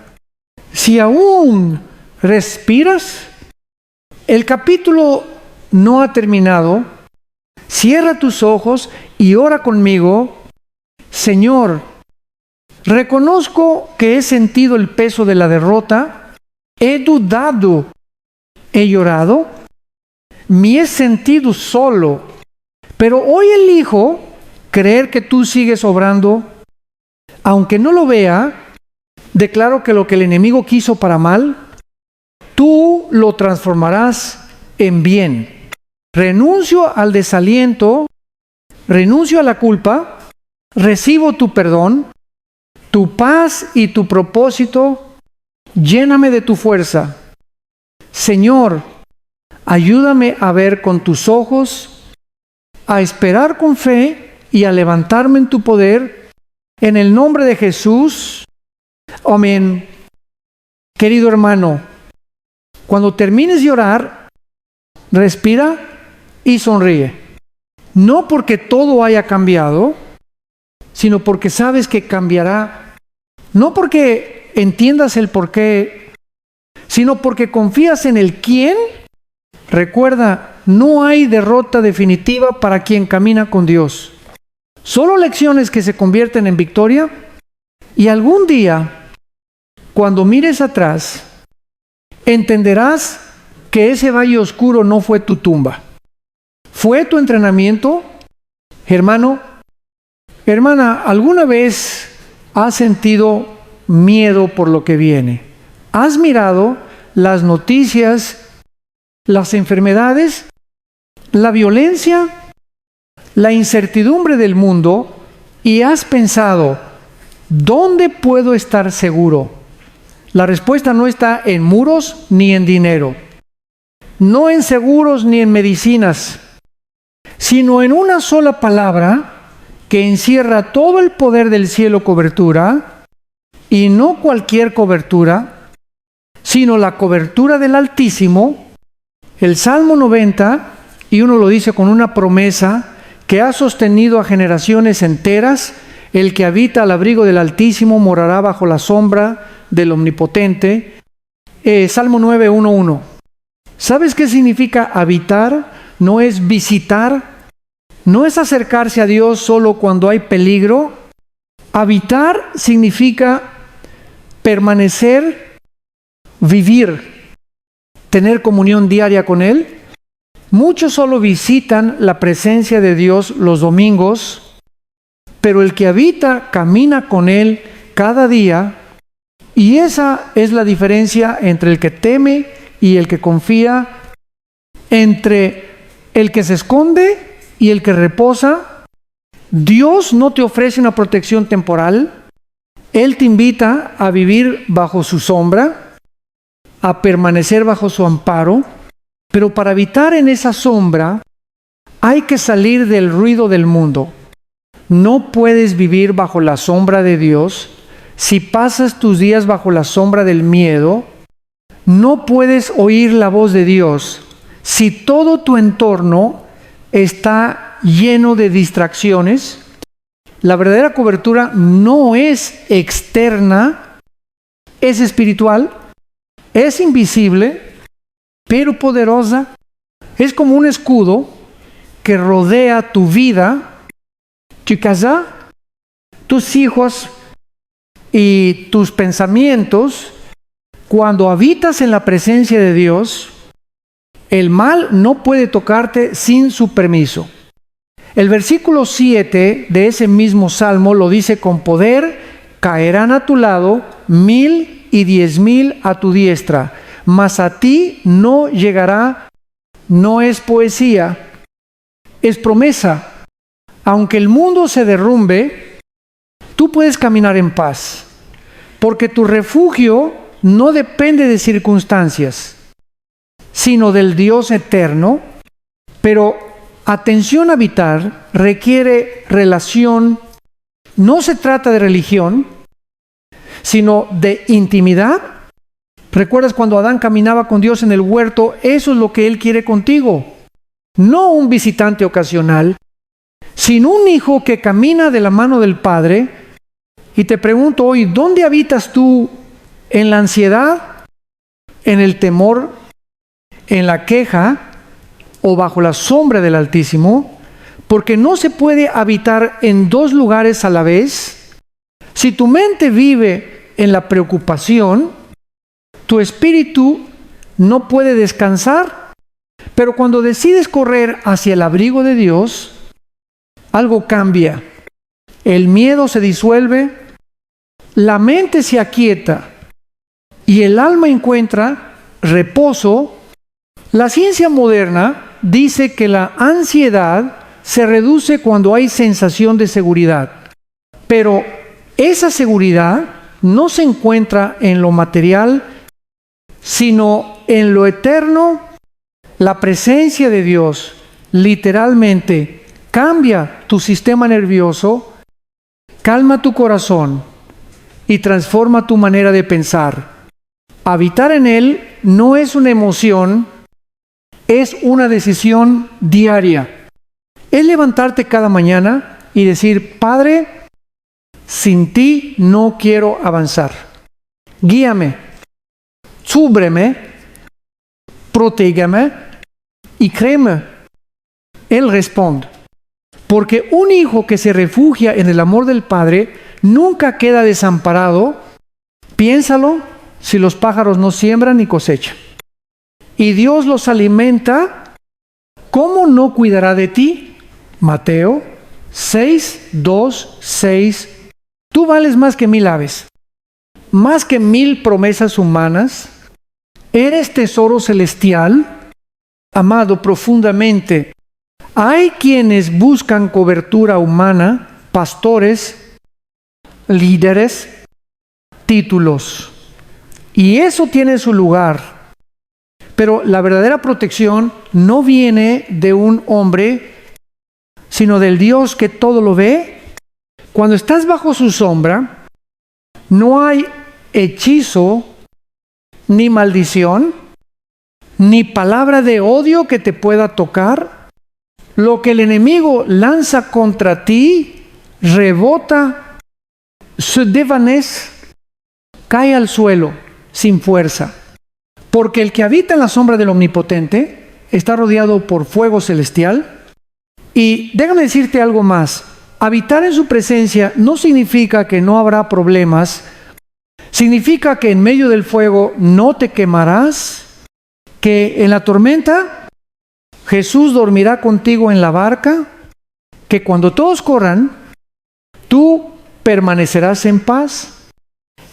Si aún respiras, el capítulo no ha terminado. Cierra tus ojos y ora conmigo. Señor, reconozco que he sentido el peso de la derrota, he dudado, he llorado, me he sentido solo, pero hoy elijo creer que tú sigues obrando. Aunque no lo vea, declaro que lo que el enemigo quiso para mal, tú lo transformarás en bien. Renuncio al desaliento, renuncio a la culpa, recibo tu perdón, tu paz y tu propósito. Lléname de tu fuerza. Señor, ayúdame a ver con tus ojos, a esperar con fe y a levantarme en tu poder. En el nombre de Jesús. Amén. Querido hermano, cuando termines de orar, respira y sonríe. No porque todo haya cambiado, sino porque sabes que cambiará. No porque entiendas el por qué, sino porque confías en el quién. Recuerda, no hay derrota definitiva para quien camina con Dios. Solo lecciones que se convierten en victoria. Y algún día, cuando mires atrás, entenderás que ese valle oscuro no fue tu tumba. Fue tu entrenamiento. Hermano, hermana, ¿alguna vez has sentido miedo por lo que viene? ¿Has mirado las noticias, las enfermedades, la violencia, la incertidumbre del mundo y has pensado, ¿dónde puedo estar seguro? La respuesta no está en muros ni en dinero, no en seguros ni en medicinas, sino en una sola palabra que encierra todo el poder del cielo, cobertura, y no cualquier cobertura, sino la cobertura del Altísimo. El Salmo 90, y uno lo dice con una promesa que ha sostenido a generaciones enteras: el que habita al abrigo del Altísimo morará bajo la sombra del Omnipotente. Salmo 9:1:1. ¿Sabes qué significa habitar? No es visitar, no es acercarse a Dios solo cuando hay peligro. Habitar significa permanecer, vivir, tener comunión diaria con Él. Muchos solo visitan la presencia de Dios los domingos, pero el que habita camina con Él cada día, y esa es la diferencia entre el que teme y el que confía, entre el que se esconde y el que reposa. Dios no te ofrece una protección temporal. Él te invita a vivir bajo su sombra, a permanecer bajo su amparo, pero para habitar en esa sombra hay que salir del ruido del mundo. No puedes vivir bajo la sombra de Dios si pasas tus días bajo la sombra del miedo. No puedes oír la voz de Dios si todo tu entorno está lleno de distracciones. La verdadera cobertura no es externa, es espiritual, es invisible, pero poderosa. Es como un escudo que rodea tu vida, tu casa, tus hijos y tus pensamientos. Cuando habitas en la presencia de Dios, el mal no puede tocarte sin su permiso. El versículo 7 de ese mismo salmo lo dice con poder: caerán a tu lado 1000 y 10,000 a tu diestra, mas a ti no llegará. No es poesía, es promesa. Aunque el mundo se derrumbe, tú puedes caminar en paz, porque tu refugio no depende de circunstancias, sino del Dios eterno. Pero atención, habitar requiere relación. No se trata de religión, sino de intimidad. ¿Recuerdas cuando Adán caminaba con Dios en el huerto? Eso es lo que Él quiere contigo. No un visitante ocasional, sino un hijo que camina de la mano del Padre. Y te pregunto hoy, ¿dónde habitas tú? ¿En la ansiedad? ¿En el temor? ¿En la queja? ¿O bajo la sombra del Altísimo? Porque no se puede habitar en dos lugares a la vez. Si tu mente vive en la preocupación, tu espíritu no puede descansar. Pero cuando decides correr hacia el abrigo de Dios, algo cambia. El miedo se disuelve, la mente se aquieta y el alma encuentra reposo. La ciencia moderna dice que la ansiedad se reduce cuando hay sensación de seguridad, pero esa seguridad no se encuentra en lo material, sino en lo eterno. La presencia de Dios literalmente cambia tu sistema nervioso, calma tu corazón y transforma tu manera de pensar. Habitar en Él no es una emoción, es una decisión diaria. Es levantarte cada mañana y decir: Padre, sin ti no quiero avanzar. Guíame, súbreme, protégame y créeme, Él responde. Porque un hijo que se refugia en el amor del Padre nunca queda desamparado. Piénsalo, si los pájaros no siembran ni cosechan, y Dios los alimenta, ¿cómo no cuidará de ti? Mateo 6:2-6. Tú vales más que 1000 aves, más que 1000 promesas humanas. Eres tesoro celestial, amado profundamente. Hay quienes buscan cobertura humana, pastores, líderes, títulos, y eso tiene su lugar. Pero la verdadera protección no viene de un hombre, sino del Dios que todo lo ve. Cuando estás bajo su sombra, no hay hechizo, ni maldición, ni palabra de odio que te pueda tocar. Lo que el enemigo lanza contra ti rebota, se desvanece, cae al suelo sin fuerza. Porque el que habita en la sombra del Omnipotente está rodeado por fuego celestial. Y déjame decirte algo más. Habitar en su presencia no significa que no habrá problemas. Significa que en medio del fuego no te quemarás, que en la tormenta Jesús dormirá contigo en la barca, que cuando todos corran, tú permanecerás en paz.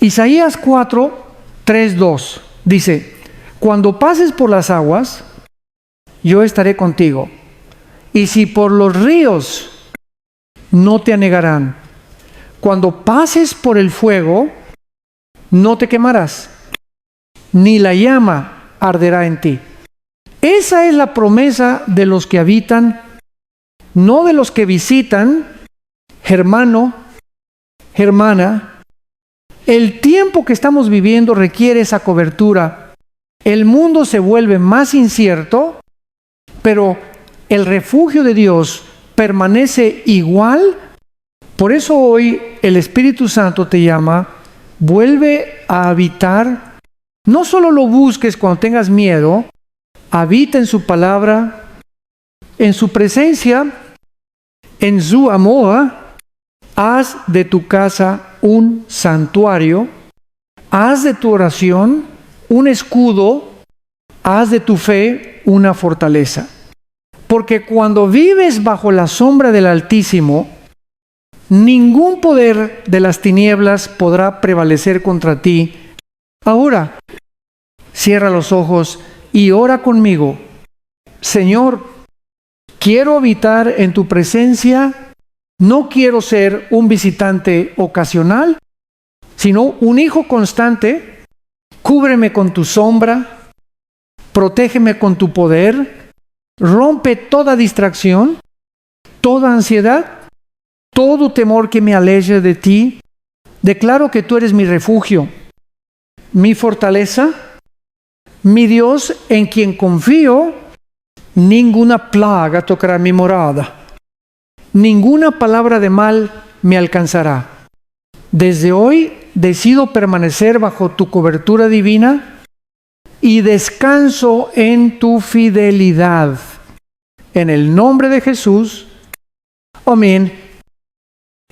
Isaías 4, 3, 2 dice: cuando pases por las aguas, yo estaré contigo. Y si por los ríos, no te anegarán. Cuando pases por el fuego, no te quemarás, ni la llama arderá en ti. Esa es la promesa de los que habitan, no de los que visitan. Hermano, hermana, el tiempo que estamos viviendo requiere esa cobertura. El mundo se vuelve más incierto, pero el refugio de Dios permanece igual. Por eso hoy el Espíritu Santo te llama: vuelve a habitar. No solo lo busques cuando tengas miedo, habita en su palabra, en su presencia, en su amor. Haz de tu casa un santuario, haz de tu oración un escudo, haz de tu fe una fortaleza. Porque cuando vives bajo la sombra del Altísimo, ningún poder de las tinieblas podrá prevalecer contra ti. Ahora, cierra los ojos y ora conmigo. Señor, quiero habitar en tu presencia. No quiero ser un visitante ocasional, sino un hijo constante. Cúbreme con tu sombra, protégeme con tu poder, rompe toda distracción, toda ansiedad, todo temor que me aleje de ti. Declaro que tú eres mi refugio, mi fortaleza, mi Dios en quien confío. Ninguna plaga tocará mi morada. Ninguna palabra de mal me alcanzará. Desde hoy decido permanecer bajo tu cobertura divina y descanso en tu fidelidad. En el nombre de Jesús. Amén.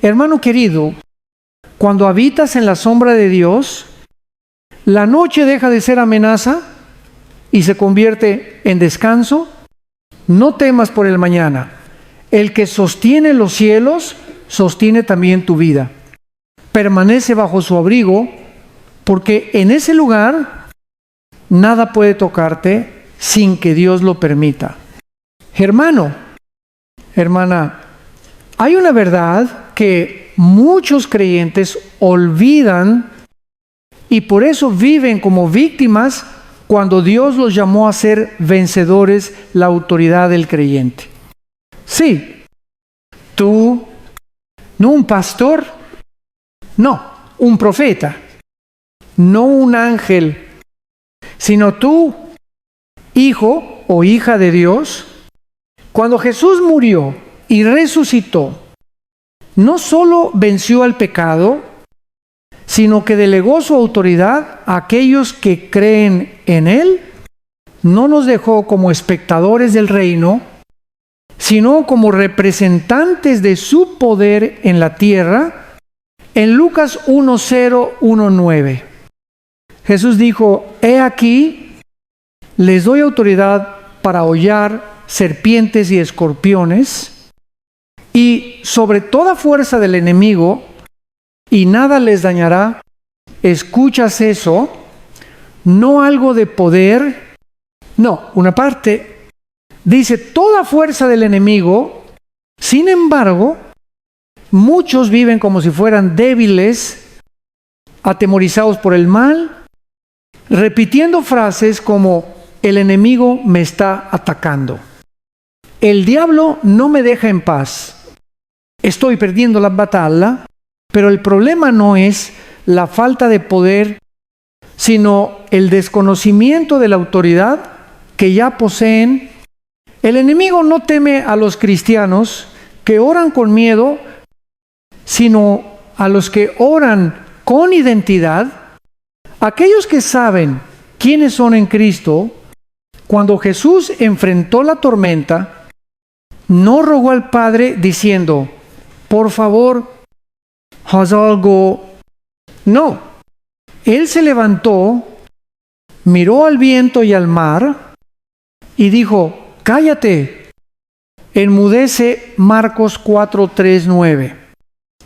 Hermano querido, cuando habitas en la sombra de Dios, la noche deja de ser amenaza y se convierte en descanso. No temas por el mañana. El que sostiene los cielos, sostiene también tu vida. Permanece bajo su abrigo, porque en ese lugar nada puede tocarte sin que Dios lo permita. Hermano, hermana, hay una verdad que muchos creyentes olvidan y por eso viven como víctimas cuando Dios los llamó a ser vencedores, la autoridad del creyente. Sí, tú, no un pastor, no, un profeta, no un ángel, sino tú, hijo o hija de Dios. Cuando Jesús murió y resucitó, no solo venció al pecado, sino que delegó su autoridad a aquellos que creen en Él. No nos dejó como espectadores del reino, sino como representantes de su poder en la tierra. En Lucas 1:0, 1:9, Jesús dijo: he aquí, les doy autoridad para hollar serpientes y escorpiones, y sobre toda fuerza del enemigo, y nada les dañará. ¿Escuchas eso? No algo de poder, no, una parte. Dice toda fuerza del enemigo. Sin embargo, muchos viven como si fueran débiles, atemorizados por el mal, repitiendo frases como: el enemigo me está atacando, el diablo no me deja en paz, estoy perdiendo la batalla. Pero el problema no es la falta de poder, sino el desconocimiento de la autoridad que ya poseen. El enemigo no teme a los cristianos que oran con miedo, sino a los que oran con identidad, aquellos que saben quiénes son en Cristo, cuando Jesús enfrentó la tormenta, no rogó al Padre diciendo, por favor, haz algo. No, Él se levantó, miró al viento y al mar y dijo, cállate, enmudece. Marcos 4, 3, 9.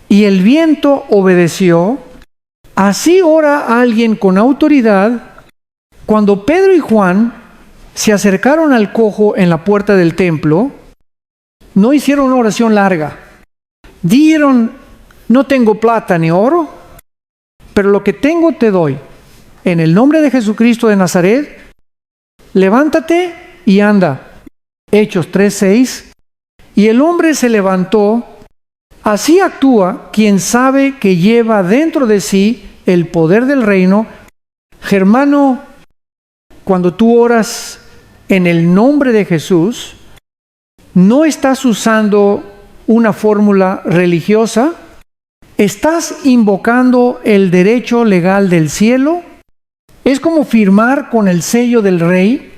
Y el viento obedeció. Así ora alguien con autoridad. Cuando Pedro y Juan se acercaron al cojo en la puerta del templo, no hicieron una oración larga. Dijeron, no tengo plata ni oro, pero lo que tengo te doy. En el nombre de Jesucristo de Nazaret, levántate y anda. Hechos 3:6. Y el hombre se levantó. Así actúa quien sabe que lleva dentro de sí el poder del reino. Hermano, cuando tú oras en el nombre de Jesús, no estás usando una fórmula religiosa, estás invocando el derecho legal del cielo. Es como firmar con el sello del rey.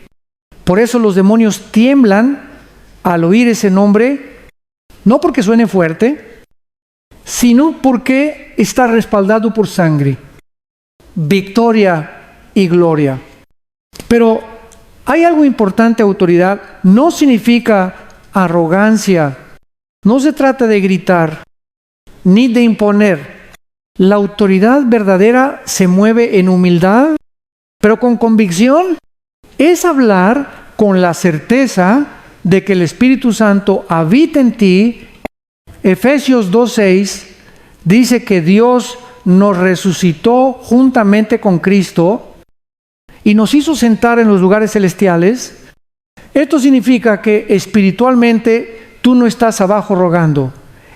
Por eso los demonios tiemblan al oír ese nombre, no porque suene fuerte, sino porque está respaldado por sangre, victoria y gloria. Pero hay algo importante, autoridad, no significa arrogancia, no se trata de gritar, ni de imponer. La autoridad verdadera se mueve en humildad, pero con convicción. Es hablar con la certeza de que el Espíritu Santo habita en ti. Efesios 2:6 dice que Dios nos resucitó juntamente con Cristo y nos hizo sentar en los lugares celestiales. Esto significa que espiritualmente tú no estás abajo rogando,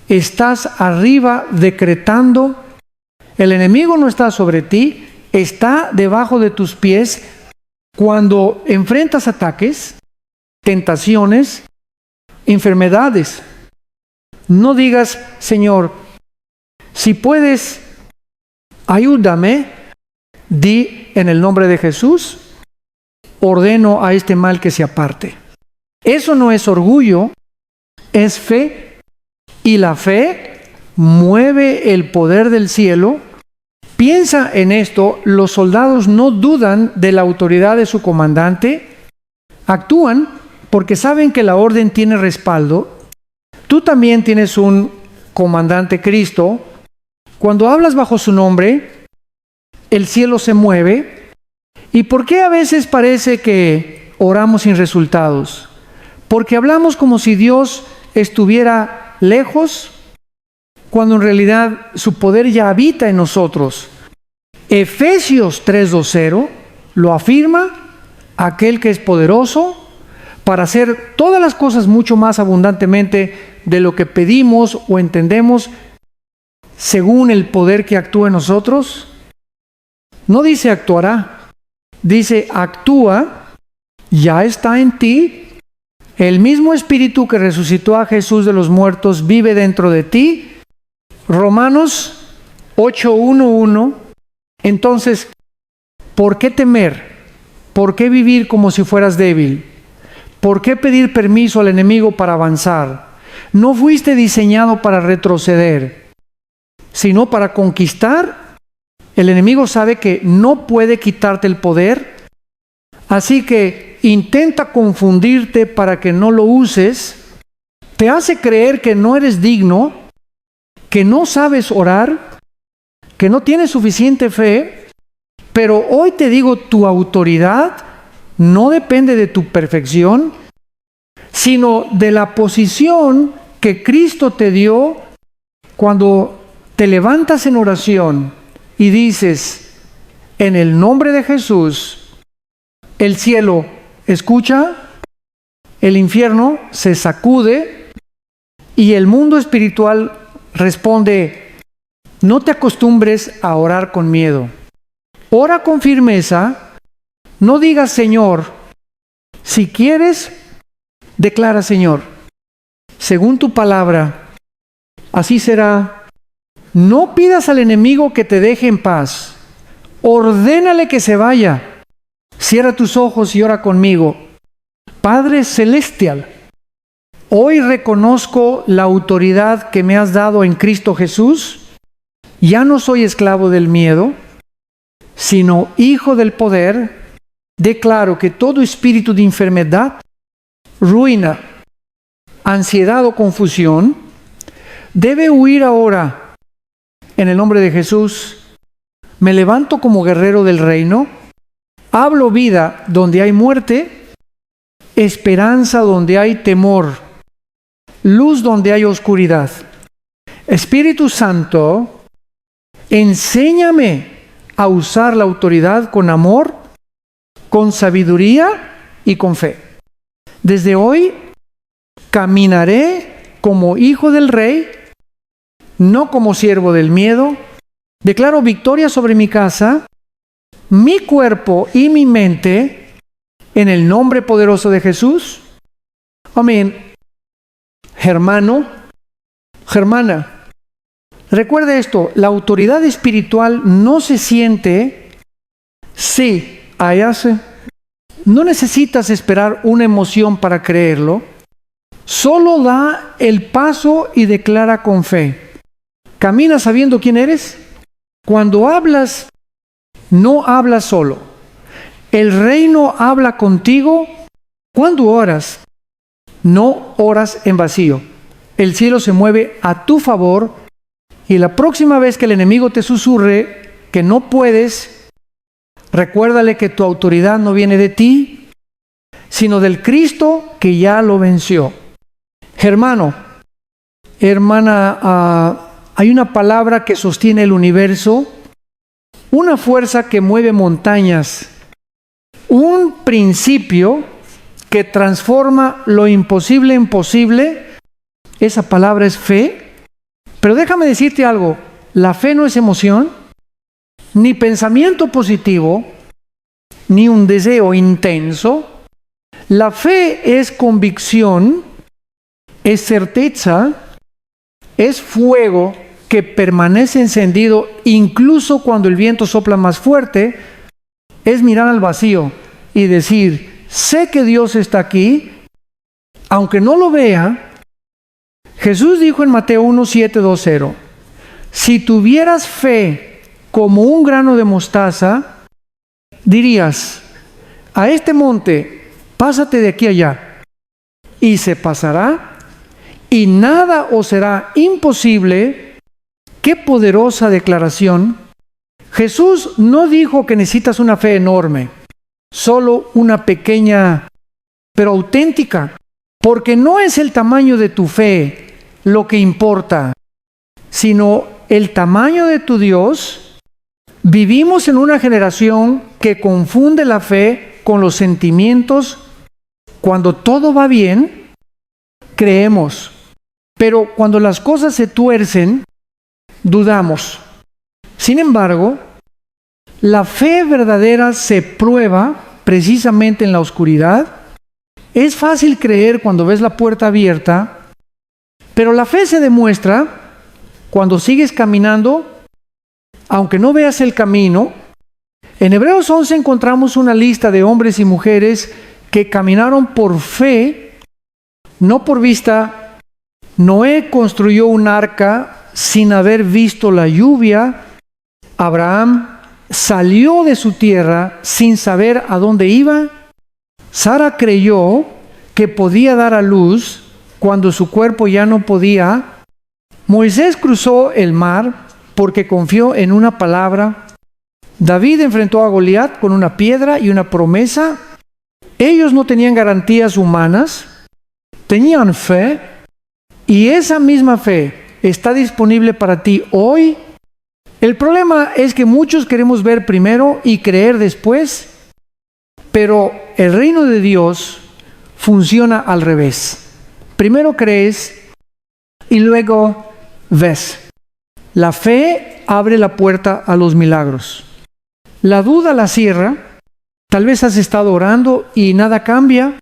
estás arriba decretando. El enemigo no está sobre ti, está debajo de tus pies. Cuando enfrentas ataques, tentaciones, enfermedades, no digas, Señor, si puedes, ayúdame. Di, en el nombre de Jesús, ordeno a este mal que se aparte. Eso no es orgullo, es fe. Y la fe mueve el poder del cielo. Piensa en esto, los soldados no dudan de la autoridad de su comandante, actúan porque saben que la orden tiene respaldo. Tú también tienes un comandante, Cristo. Cuando hablas bajo su nombre, el cielo se mueve. ¿Y por qué a veces parece que oramos sin resultados? Porque hablamos como si Dios estuviera lejos, cuando en realidad su poder ya habita en nosotros. Efesios 3:20 lo afirma, aquel que es poderoso para hacer todas las cosas mucho más abundantemente de lo que pedimos o entendemos, según el poder que actúa en nosotros. No dice actuará, dice actúa, ya está en ti. El mismo Espíritu que resucitó a Jesús de los muertos vive dentro de ti. Romanos 8:1:1. Entonces, ¿por qué temer? ¿Por qué vivir como si fueras débil? ¿Por qué pedir permiso al enemigo para avanzar? No fuiste diseñado para retroceder, sino para conquistar. El enemigo sabe que no puede quitarte el poder, así que intenta confundirte para que no lo uses. Te hace creer que no eres digno, que no sabes orar, que no tienes suficiente fe. Pero hoy te digo, tu autoridad no depende de tu perfección, sino de la posición que Cristo te dio cuando te levantas en oración y dices, en el nombre de Jesús, el cielo escucha, el infierno se sacude y el mundo espiritual responde. No te acostumbres a orar con miedo. Ora con firmeza. No digas, Señor. Si quieres, declara, Señor, según tu palabra, así será. No pidas al enemigo que te deje en paz. Ordénale que se vaya. Cierra tus ojos y ora conmigo. Padre Celestial, hoy reconozco la autoridad que me has dado en Cristo Jesús. Ya no soy esclavo del miedo, sino hijo del poder. Declaro que todo espíritu de enfermedad, ruina, ansiedad o confusión debe huir ahora. En el nombre de Jesús, me levanto como guerrero del reino. Hablo vida donde hay muerte, esperanza donde hay temor, luz donde hay oscuridad. Espíritu Santo, enséñame a usar la autoridad con amor, con sabiduría y con fe. Desde hoy caminaré como hijo del Rey, no como siervo del miedo. Declaro victoria sobre mi casa, mi cuerpo y mi mente, en el nombre poderoso de Jesús. Amén. Hermano, hermana, recuerde esto, la autoridad espiritual no se siente, sí, hállase. No necesitas esperar una emoción para creerlo, solo da el paso y declara con fe. Camina sabiendo quién eres. Cuando hablas, no hablas solo. El reino habla contigo. Cuando oras, no oras en vacío. El cielo se mueve a tu favor y la próxima vez que el enemigo te susurre que no puedes, recuérdale que tu autoridad no viene de ti, sino del Cristo que ya lo venció. Hermano, hermana, hay una palabra que sostiene el universo, una fuerza que mueve montañas, un principio que transforma lo imposible en posible. Esa palabra es fe. Pero déjame decirte algo, la fe no es emoción, ni pensamiento positivo, ni un deseo intenso. La fe es convicción, es certeza, es fuego que permanece encendido incluso cuando el viento sopla más fuerte. Es mirar al vacío y decir, sé que Dios está aquí, aunque no lo vea. Jesús dijo en Mateo 1:7-20, si tuvieras fe como un grano de mostaza, dirías, a este monte, pásate de aquí a allá, y se pasará, y nada os será imposible. ¡Qué poderosa declaración! Jesús no dijo que necesitas una fe enorme, solo una pequeña, pero auténtica, porque no es el tamaño de tu fe lo que importa, sino el tamaño de tu Dios. Vivimos en una generación que confunde la fe con los sentimientos. Cuando todo va bien, creemos, pero cuando las cosas se tuercen, dudamos. Sin embargo, la fe verdadera se prueba precisamente en la oscuridad. Es fácil creer cuando ves la puerta abierta, pero la fe se demuestra cuando sigues caminando, aunque no veas el camino. En Hebreos 11 encontramos una lista de hombres y mujeres que caminaron por fe, no por vista. Noé construyó un arca sin haber visto la lluvia. Abraham salió de su tierra sin saber a dónde iba. Sara creyó que podía dar a luz cuando su cuerpo ya no podía. Moisés cruzó el mar porque confió en una palabra. David enfrentó a Goliat con una piedra y una promesa. Ellos no tenían garantías humanas, tenían fe, y esa misma fe está disponible para ti hoy. El problema es que muchos queremos ver primero y creer después, pero el reino de Dios funciona al revés. Primero crees y luego ves. La fe abre la puerta a los milagros. La duda la cierra. Tal vez has estado orando y nada cambia.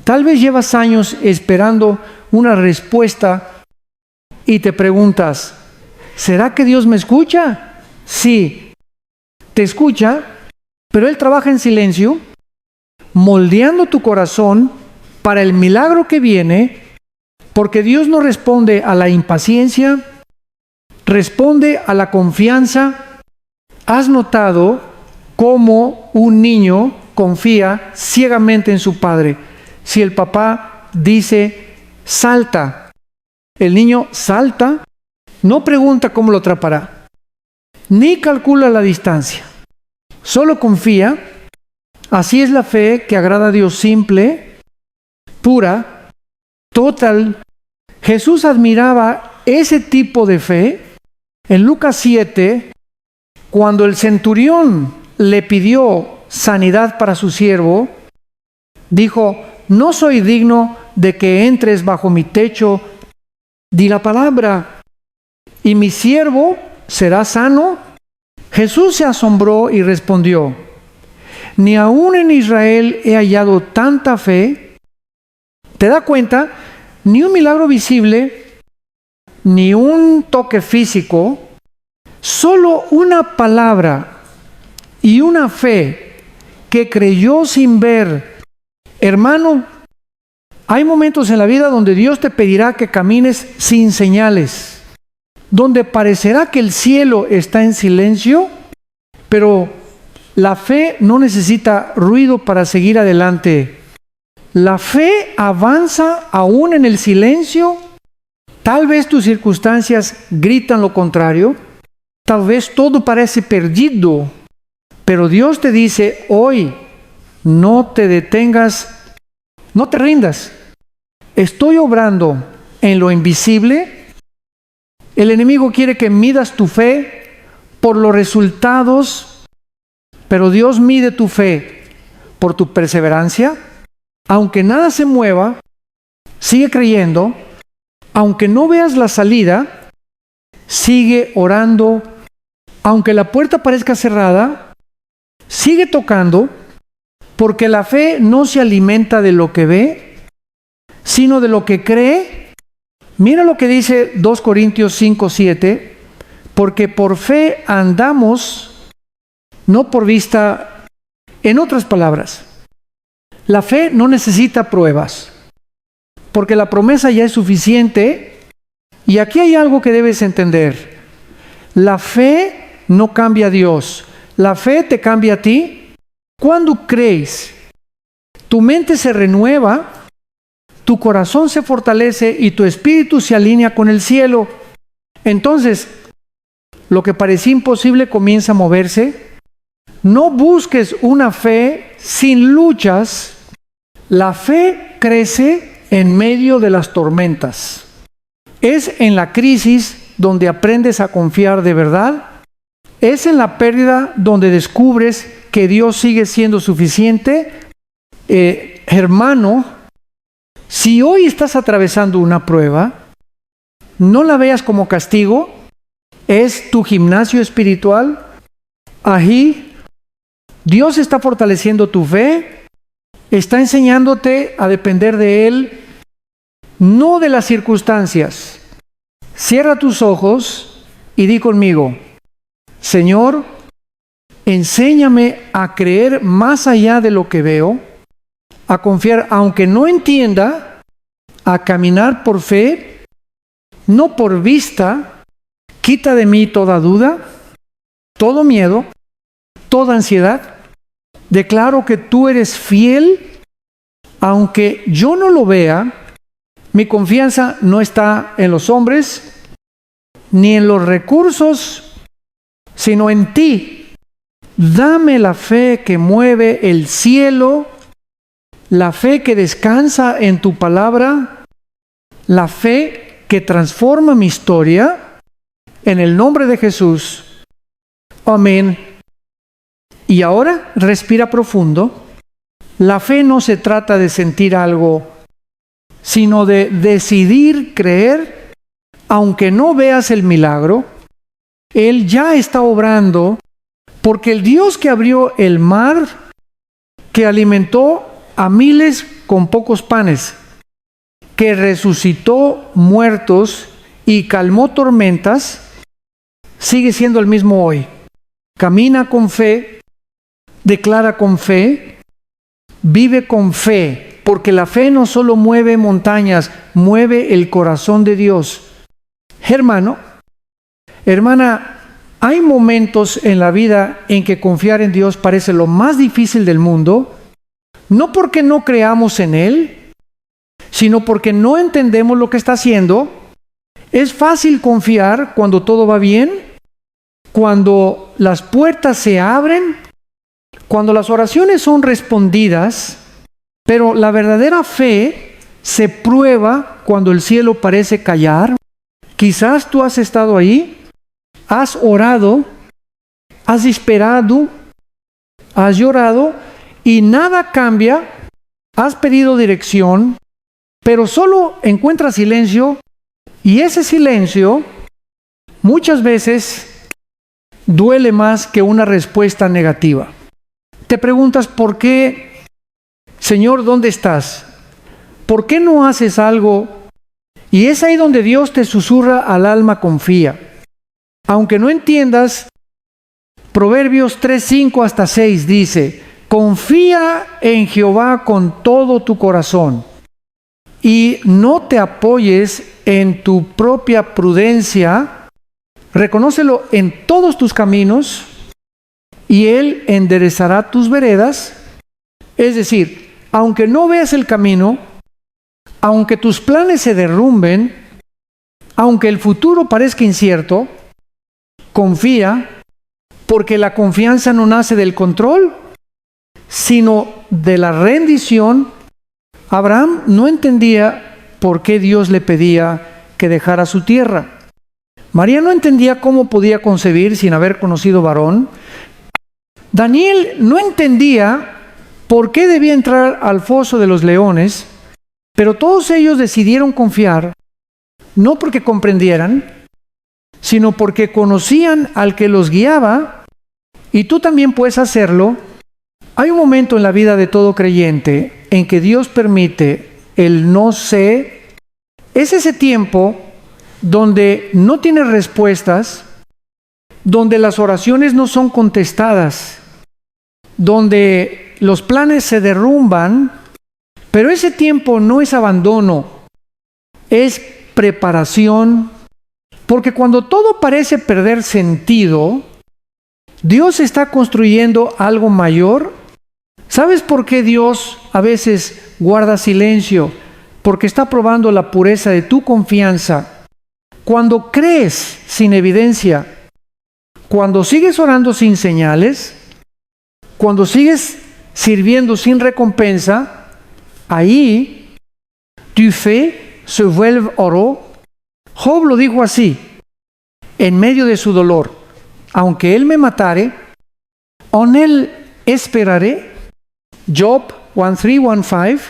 Tal vez llevas años esperando una respuesta y te preguntas, ¿será que Dios me escucha? Sí, te escucha, pero Él trabaja en silencio. moldeando tu corazón para el milagro que viene, porque Dios no responde a la impaciencia, responde a la confianza. ¿Has notado cómo un niño confía ciegamente en su padre? Si el papá dice, salta, el niño salta, no pregunta cómo lo atrapará, ni calcula la distancia, solo confía. Así es la fe que agrada a Dios, simple, pura, total. Jesús admiraba ese tipo de fe. En Lucas 7, cuando el centurión le pidió sanidad para su siervo, dijo, no soy digno de que entres bajo mi techo, di la palabra y mi siervo será sano. Jesús se asombró y respondió, ni aún en Israel he hallado tanta fe. ¿Te das cuenta? Ni un milagro visible, ni un toque físico, solo una palabra y una fe que creyó sin ver. Hermano, hay momentos en la vida donde Dios te pedirá que camines sin señales, donde parecerá que el cielo está en silencio, pero la fe no necesita ruido para seguir adelante. La fe avanza aún en el silencio. Tal vez tus circunstancias gritan lo contrario, tal vez todo parece perdido, pero Dios te dice hoy, no te detengas, no te rindas. Estoy obrando en lo invisible. El enemigo quiere que midas tu fe por los resultados, pero Dios mide tu fe por tu perseverancia. Aunque nada se mueva, sigue creyendo. Aunque no veas la salida, sigue orando. Aunque la puerta parezca cerrada, sigue tocando, porque la fe no se alimenta de lo que ve, sino de lo que cree. Mira lo que dice 2 Corintios 5:7, porque por fe andamos, no por vista. En otras palabras, la fe no necesita pruebas, porque la promesa ya es suficiente. Y aquí hay algo que debes entender. La fe no cambia a Dios, la fe te cambia a ti. Cuando crees, tu mente se renueva, tu corazón se fortalece y tu espíritu se alinea con el cielo. Entonces, lo que parecía imposible comienza a moverse. No busques una fe sin luchas. La fe crece en medio de las tormentas. Es en la crisis donde aprendes a confiar de verdad. Es en la pérdida donde descubres que Dios sigue siendo suficiente. Hermano, si hoy estás atravesando una prueba, no la veas como castigo. Es tu gimnasio espiritual. Ahí Dios está fortaleciendo tu fe, está enseñándote a depender de Él, no de las circunstancias. Cierra tus ojos y di conmigo, Señor, enséñame a creer más allá de lo que veo, a confiar aunque no entienda, a caminar por fe, no por vista. Quita de mí toda duda, todo miedo, toda ansiedad. Declaro que tú eres fiel, aunque yo no lo vea. Mi confianza no está en los hombres, ni en los recursos, sino en ti. Dame la fe que mueve el cielo, la fe que descansa en tu palabra, la fe que transforma mi historia. En el nombre de Jesús. Amén. Y ahora respira profundo. La fe no se trata de sentir algo, sino de decidir creer, aunque no veas el milagro. Él ya está obrando, porque el Dios que abrió el mar, que alimentó a miles con pocos panes, que resucitó muertos y calmó tormentas, sigue siendo el mismo hoy. Camina con fe, declara con fe, vive con fe, porque la fe no solo mueve montañas, mueve el corazón de Dios. Hermano, hermana, hay momentos en la vida en que confiar en Dios parece lo más difícil del mundo, no porque no creamos en Él, sino porque no entendemos lo que está haciendo. Es fácil confiar cuando todo va bien, cuando las puertas se abren, cuando las oraciones son respondidas, pero la verdadera fe se prueba cuando el cielo parece callar. Quizás tú has estado ahí, has orado, has esperado, has llorado y nada cambia, has pedido dirección, pero solo encuentras silencio, y ese silencio muchas veces duele más que una respuesta negativa. Te preguntas, ¿por qué, Señor, dónde estás? ¿Por qué no haces algo? Y es ahí donde Dios te susurra al alma, confía. Aunque no entiendas, Proverbios 3:5 hasta 6 dice, confía en Jehová con todo tu corazón y no te apoyes en tu propia prudencia, reconócelo en todos tus caminos y Él enderezará tus veredas. Es decir, aunque no veas el camino, aunque tus planes se derrumben, aunque el futuro parezca incierto, confía, porque la confianza no nace del control, sino de la rendición. Abraham no entendía por qué Dios le pedía que dejara su tierra. María no entendía cómo podía concebir sin haber conocido varón. Daniel no entendía por qué debía entrar al foso de los leones, pero todos ellos decidieron confiar, no porque comprendieran, sino porque conocían al que los guiaba, y tú también puedes hacerlo. Hay un momento en la vida de todo creyente en que Dios permite el no sé. Es ese tiempo donde no tienes respuestas, donde las oraciones no son contestadas, donde los planes se derrumban, pero ese tiempo no es abandono, es preparación, porque cuando todo parece perder sentido, Dios está construyendo algo mayor. ¿Sabes por qué Dios a veces guarda silencio? Porque está probando la pureza de tu confianza. Cuando crees sin evidencia, cuando sigues orando sin señales, cuando sigues sirviendo sin recompensa, ahí tu fe se vuelve oro. Job lo dijo así, en medio de su dolor: aunque él me matare, en él esperaré. Job 1:3-1:5.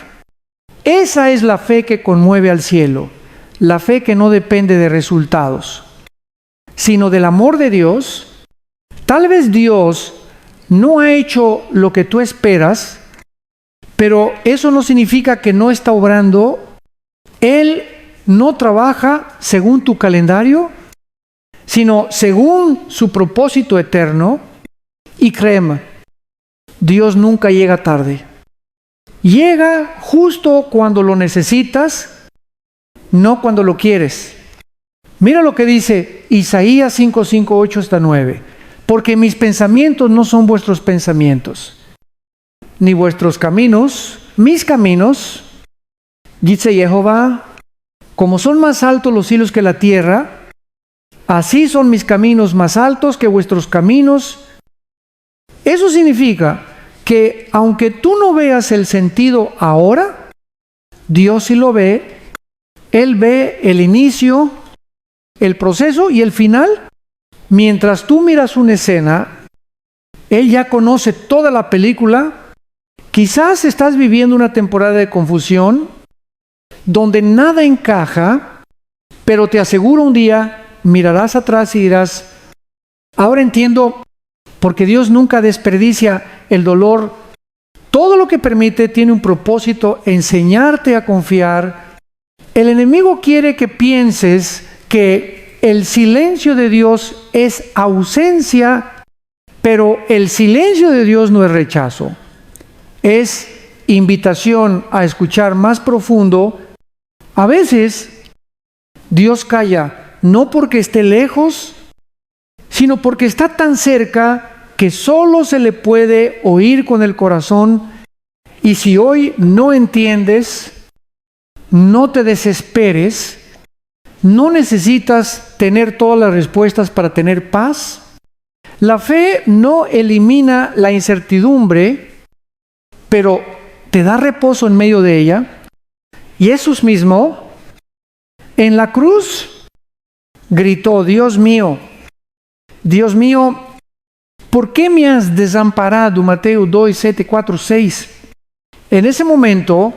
Esa es la fe que conmueve al cielo, la fe que no depende de resultados, sino del amor de Dios. Tal vez Dios no ha hecho lo que tú esperas, pero eso no significa que no está obrando. Él no trabaja según tu calendario, sino según su propósito eterno. Y créeme, Dios nunca llega tarde. Llega justo cuando lo necesitas, no cuando lo quieres. Mira lo que dice Isaías 5:5-8-9. Porque mis pensamientos no son vuestros pensamientos, ni vuestros caminos, mis caminos, dice Jehová. Como son más altos los cielos que la tierra, así son mis caminos más altos que vuestros caminos. Eso significa que aunque tú no veas el sentido ahora, Dios sí lo ve. Él ve el inicio, el proceso y el final. Mientras tú miras una escena, Él ya conoce toda la película. Quizás estás viviendo una temporada de confusión, donde nada encaja, pero te aseguro un día mirarás atrás y dirás: ahora entiendo, porque Dios nunca desperdicia el dolor. Todo lo que permite tiene un propósito: enseñarte a confiar. El enemigo quiere que pienses que el silencio de Dios es ausencia, pero el silencio de Dios no es rechazo, es invitación a escuchar más profundo, a veces Dios calla, no porque esté lejos, sino porque está tan cerca que solo se le puede oír con el corazón. Y si hoy no entiendes, no te desesperes, no necesitas tener todas las respuestas para tener paz. La fe no elimina la incertidumbre, pero te da reposo en medio de ella. Y Jesús mismo, en la cruz, gritó: Dios mío, ¿por qué me has desamparado? Mateo 2, 7, 4, 6. En ese momento,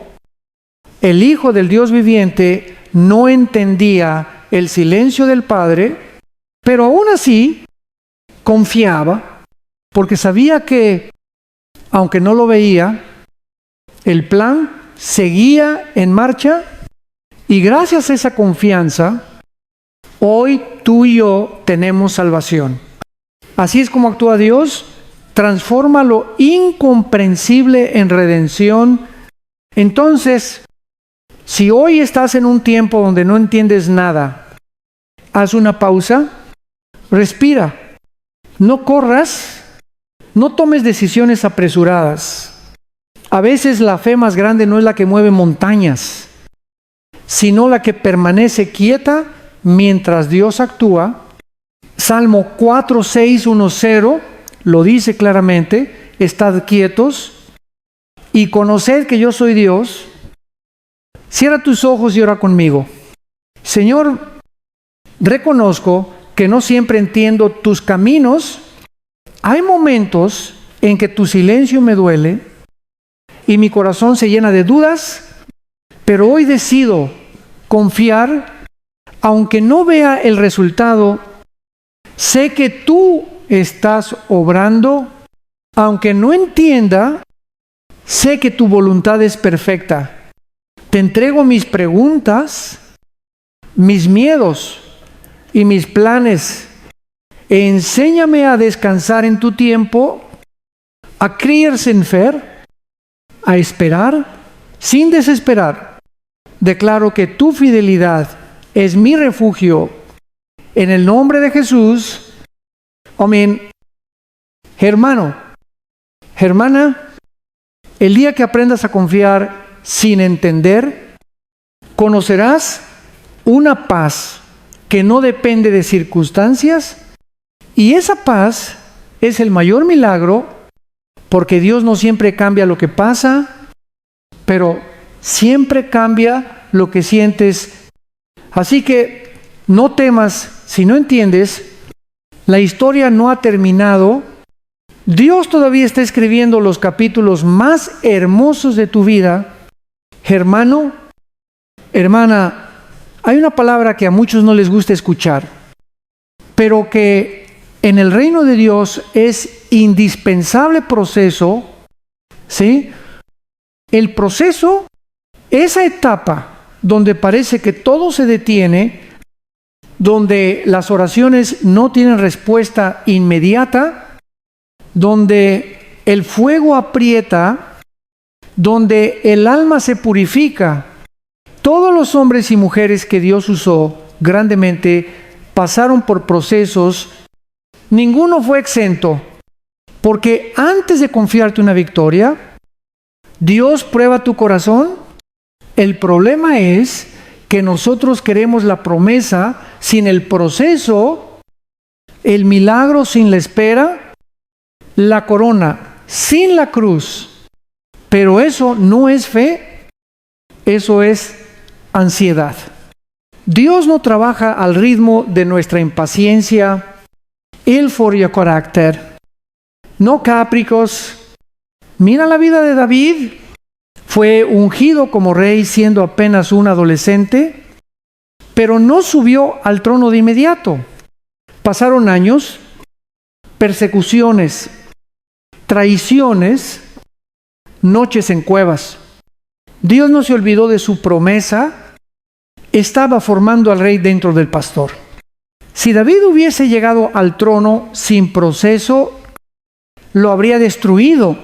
el Hijo del Dios viviente no entendía el silencio del Padre, pero aún así confiaba, porque sabía que, aunque no lo veía, el plan seguía en marcha, y gracias a esa confianza, hoy tú y yo tenemos salvación. Así es como actúa Dios: transforma lo incomprensible en redención. Entonces, si hoy estás en un tiempo donde no entiendes nada, haz una pausa, respira, no corras, no tomes decisiones apresuradas. A veces la fe más grande no es la que mueve montañas, sino la que permanece quieta mientras Dios actúa. Salmo 4, 6, 1, 0 lo dice claramente: estad quietos y conoced que yo soy Dios. Cierra tus ojos y ora conmigo. Señor, reconozco que no siempre entiendo tus caminos. Hay momentos en que tu silencio me duele y mi corazón se llena de dudas, pero hoy decido confiar, aunque no vea el resultado. Sé que tú estás obrando, aunque no entienda, sé que tu voluntad es perfecta. Te entrego mis preguntas, mis miedos y mis planes. Enséñame a descansar en tu tiempo, a creer sin fe, a esperar sin desesperar. Declaro que tu fidelidad es mi refugio. En el nombre de Jesús, amén. Hermano, hermana, el día que aprendas a confiar sin entender, conocerás una paz que no depende de circunstancias, y esa paz es el mayor milagro, porque Dios no siempre cambia lo que pasa, pero siempre cambia lo que sientes. Así que no temas si no entiendes. La historia no ha terminado. Dios todavía está escribiendo los capítulos más hermosos de tu vida. Hermano, hermana, hay una palabra que a muchos no les gusta escuchar, pero que en el reino de Dios es indispensable proceso, ¿sí? El proceso, esa etapa donde parece que todo se detiene, donde las oraciones no tienen respuesta inmediata, donde el fuego aprieta, donde el alma se purifica. Todos los hombres y mujeres que Dios usó grandemente pasaron por procesos. Ninguno fue exento, porque antes de confiarte una victoria, Dios prueba tu corazón. El problema es que nosotros queremos la promesa sin el proceso, el milagro sin la espera, la corona sin la cruz. Pero eso no es fe, eso es ansiedad. Dios no trabaja al ritmo de nuestra impaciencia, el furia carácter. No capricos. Mira la vida de David. Fue ungido como rey siendo apenas un adolescente, pero no subió al trono de inmediato. Pasaron años, persecuciones, traiciones, noches en cuevas. Dios no se olvidó de su promesa. Estaba formando al rey dentro del pastor. Si David hubiese llegado al trono sin proceso, lo habría destruido.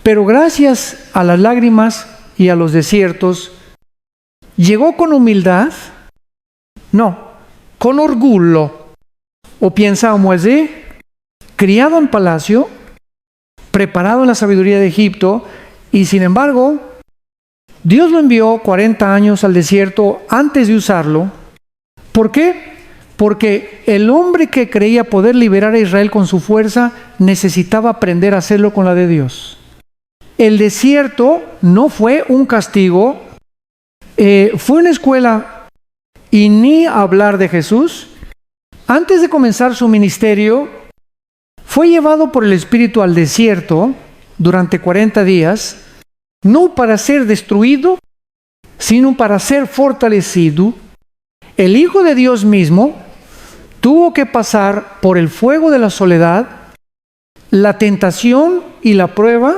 Pero gracias a las lágrimas y a los desiertos, ¿llegó con humildad? No, con orgullo. O piensa Moisés, criado en palacio, preparado en la sabiduría de Egipto, y sin embargo, Dios lo envió 40 años al desierto antes de usarlo. ¿Por qué? Porque el hombre que creía poder liberar a Israel con su fuerza necesitaba aprender a hacerlo con la de Dios. El desierto no fue un castigo, fue una escuela, y ni hablar de Jesús. Antes de comenzar su ministerio, fue llevado por el Espíritu al desierto durante 40 días, no para ser destruido, sino para ser fortalecido. El Hijo de Dios mismo tuvo que pasar por el fuego de la soledad, la tentación y la prueba,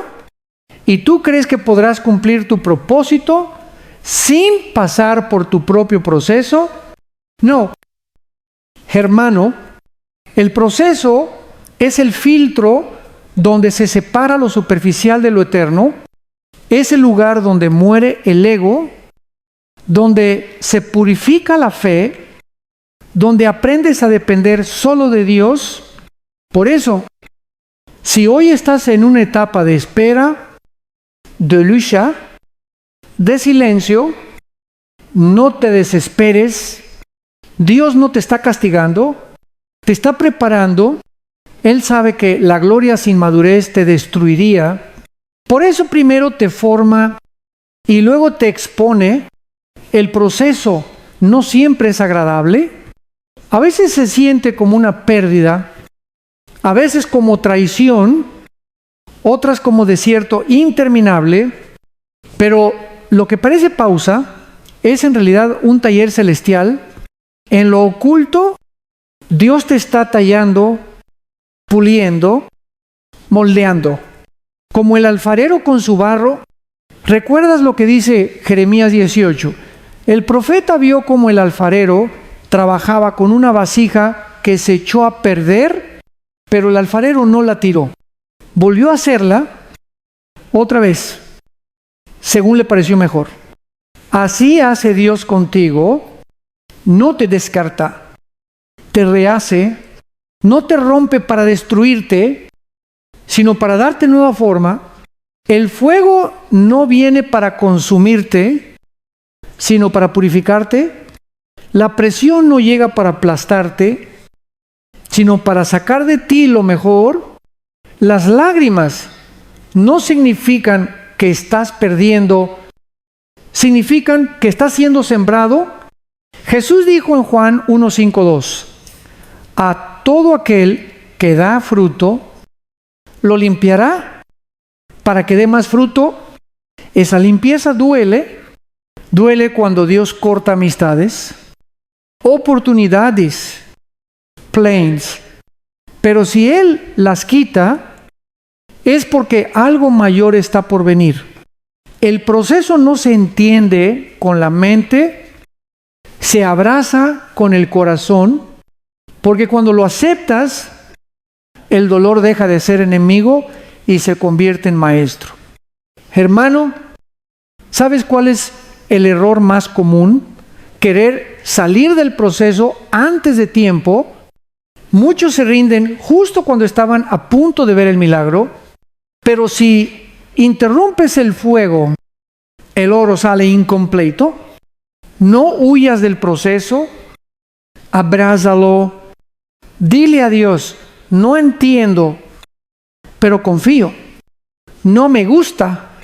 y tú crees que podrás cumplir tu propósito sin pasar por tu propio proceso. No, hermano, el proceso es el filtro donde se separa lo superficial de lo eterno, es el lugar donde muere el ego, donde se purifica la fe, donde aprendes a depender solo de Dios. Por eso, si hoy estás en una etapa de espera, de lucha, de silencio, no te desesperes. Dios no te está castigando, te está preparando. Él sabe que la gloria sin madurez te destruiría. Por eso primero te forma y luego te expone. El proceso no siempre es agradable. A veces se siente como una pérdida, a veces como traición, otras como desierto interminable, pero lo que parece pausa es en realidad un taller celestial. En lo oculto, Dios te está tallando, puliendo, moldeando. Como el alfarero con su barro. ¿Recuerdas lo que dice Jeremías 18? El profeta vio como el alfarero trabajaba con una vasija que se echó a perder, pero el alfarero no la tiró. Volvió a hacerla otra vez, según le pareció mejor. Así hace Dios contigo. No te descarta, te rehace, no te rompe para destruirte, sino para darte nueva forma. El fuego no viene para consumirte, sino para purificarte. La presión no llega para aplastarte, sino para sacar de ti lo mejor. Las lágrimas no significan que estás perdiendo, significan que estás siendo sembrado. Jesús dijo en Juan 1:5-2, a todo aquel que da fruto, lo limpiará para que dé más fruto. Esa limpieza duele cuando Dios corta amistades, oportunidades, planes. Pero si Él las quita, es porque algo mayor está por venir. El proceso no se entiende con la mente, se abraza con el corazón, porque cuando lo aceptas, el dolor deja de ser enemigo y se convierte en maestro. Hermano, ¿sabes cuál es el error más común? Querer salir del proceso antes de tiempo. Muchos se rinden justo cuando estaban a punto de ver el milagro, pero si interrumpes el fuego, el oro sale incompleto. No huyas del proceso, abrázalo, dile a Dios, no entiendo, pero confío. No me gusta,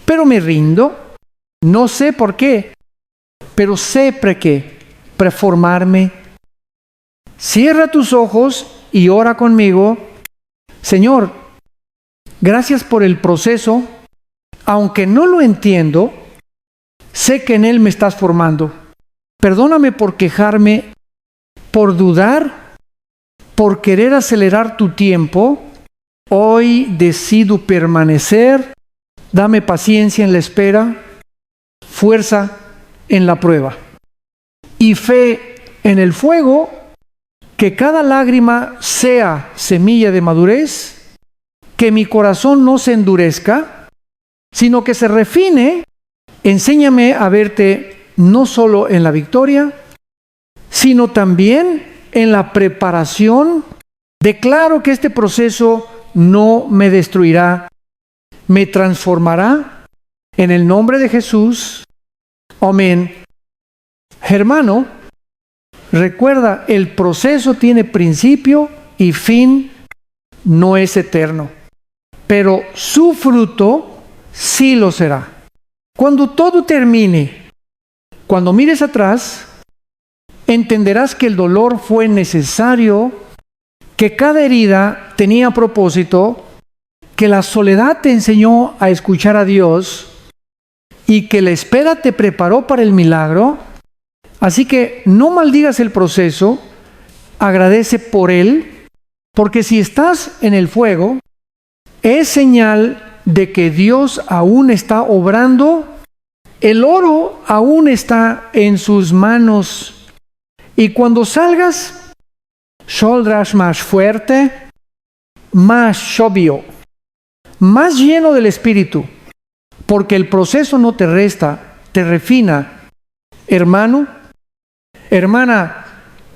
pero me rindo. No sé por qué, pero sé para qué, para formarme. Cierra tus ojos y ora conmigo. Señor, gracias por el proceso. Aunque no lo entiendo, sé que en él me estás formando. Perdóname por quejarme, por dudar, por querer acelerar tu tiempo. Hoy decido permanecer. Dame paciencia en la espera, fuerza en la prueba y fe en el fuego. Que cada lágrima sea semilla de madurez que mi corazón no se endurezca, sino que se refine. Enséñame a verte no solo en la victoria, sino también en la preparación. Declaro que este proceso no me destruirá, me transformará en el nombre de Jesús. Amén. Hermano, recuerda, el proceso tiene principio y fin, no es eterno, pero su fruto sí lo será. Cuando todo termine, cuando mires atrás, entenderás que el dolor fue necesario, que cada herida tenía propósito, que la soledad te enseñó a escuchar a Dios y que la espera te preparó para el milagro. Así que no maldigas el proceso, agradece por él, porque si estás en el fuego, es señal de que Dios aún está obrando, el oro aún está en sus manos. Y cuando salgas, saldrás más fuerte, más sobrio, más lleno del Espíritu, porque el proceso no te resta, te refina. Hermano, hermana,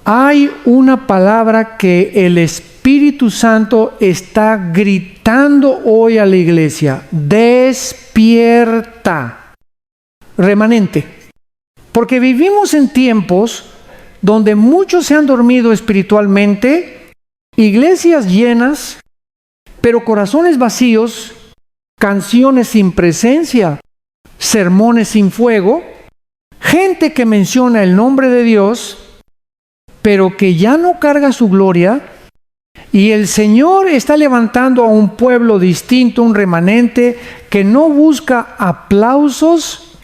hay una palabra que el Espíritu Santo está gritando hoy a la iglesia: despierta, remanente. Porque vivimos en tiempos donde muchos se han dormido espiritualmente, iglesias llenas, pero corazones vacíos, canciones sin presencia, sermones sin fuego, gente que menciona el nombre de Dios, pero que ya no carga su gloria, y el Señor está levantando a un pueblo distinto, un remanente que no busca aplausos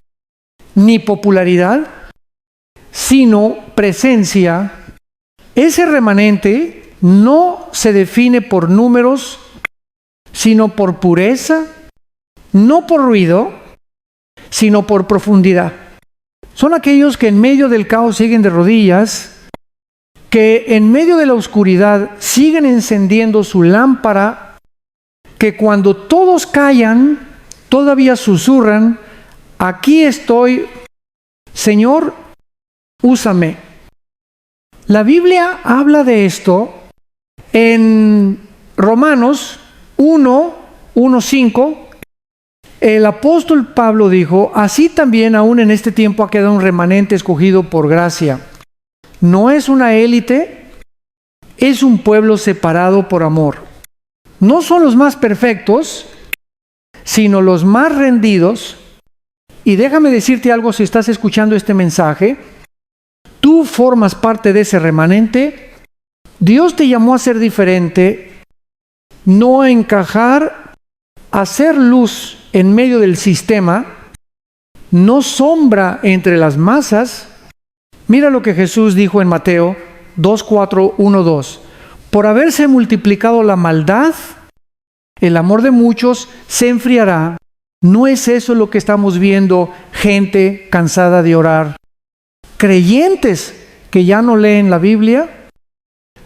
ni popularidad, sino presencia. Ese remanente no se define por números, sino por pureza, no por ruido, sino por profundidad. Son aquellos que en medio del caos siguen de rodillas, que en medio de la oscuridad siguen encendiendo su lámpara, que cuando todos callan, todavía susurran: aquí estoy, Señor, úsame. La Biblia habla de esto en Romanos 1:5. El apóstol Pablo dijo: así también aún en este tiempo ha quedado un remanente escogido por gracia. No es una élite, es un pueblo separado por amor. No son los más perfectos, sino los más rendidos. Y déjame decirte algo, si estás escuchando este mensaje, tú formas parte de ese remanente. Dios te llamó a ser diferente, no a encajar, a ser luz en medio del sistema, no sombra entre las masas. Mira lo que Jesús dijo en Mateo 2:4-1:2. Por haberse multiplicado la maldad, el amor de muchos se enfriará. ¿No es eso lo que estamos viendo? Gente cansada de orar, creyentes que ya no leen la Biblia,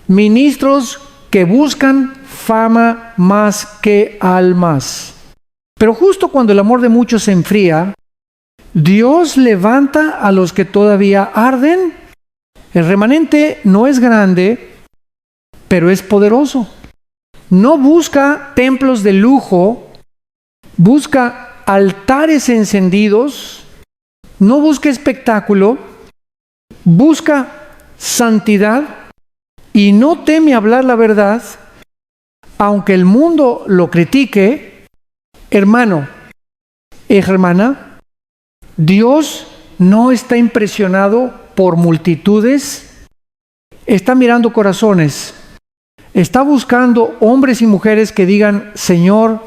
ministros que buscan fama más que almas. Pero justo cuando el amor de muchos se enfría, Dios levanta a los que todavía arden. El remanente no es grande, pero es poderoso. No busca templos de lujo, busca altares encendidos, no busca espectáculo, busca santidad y no teme hablar la verdad, aunque el mundo lo critique. Hermano, hermana, Dios no está impresionado por multitudes, está mirando corazones, está buscando hombres y mujeres que digan: Señor,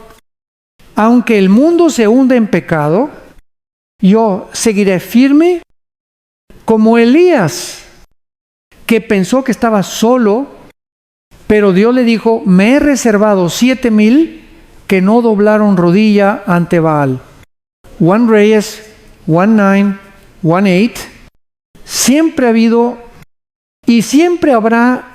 aunque el mundo se hunda en pecado, yo seguiré firme, como Elías, que pensó que estaba solo, pero Dios le dijo: me he reservado 7,000 que no doblaron rodilla ante Baal. 1 Reyes 1:9, 1:8. Siempre ha habido y siempre habrá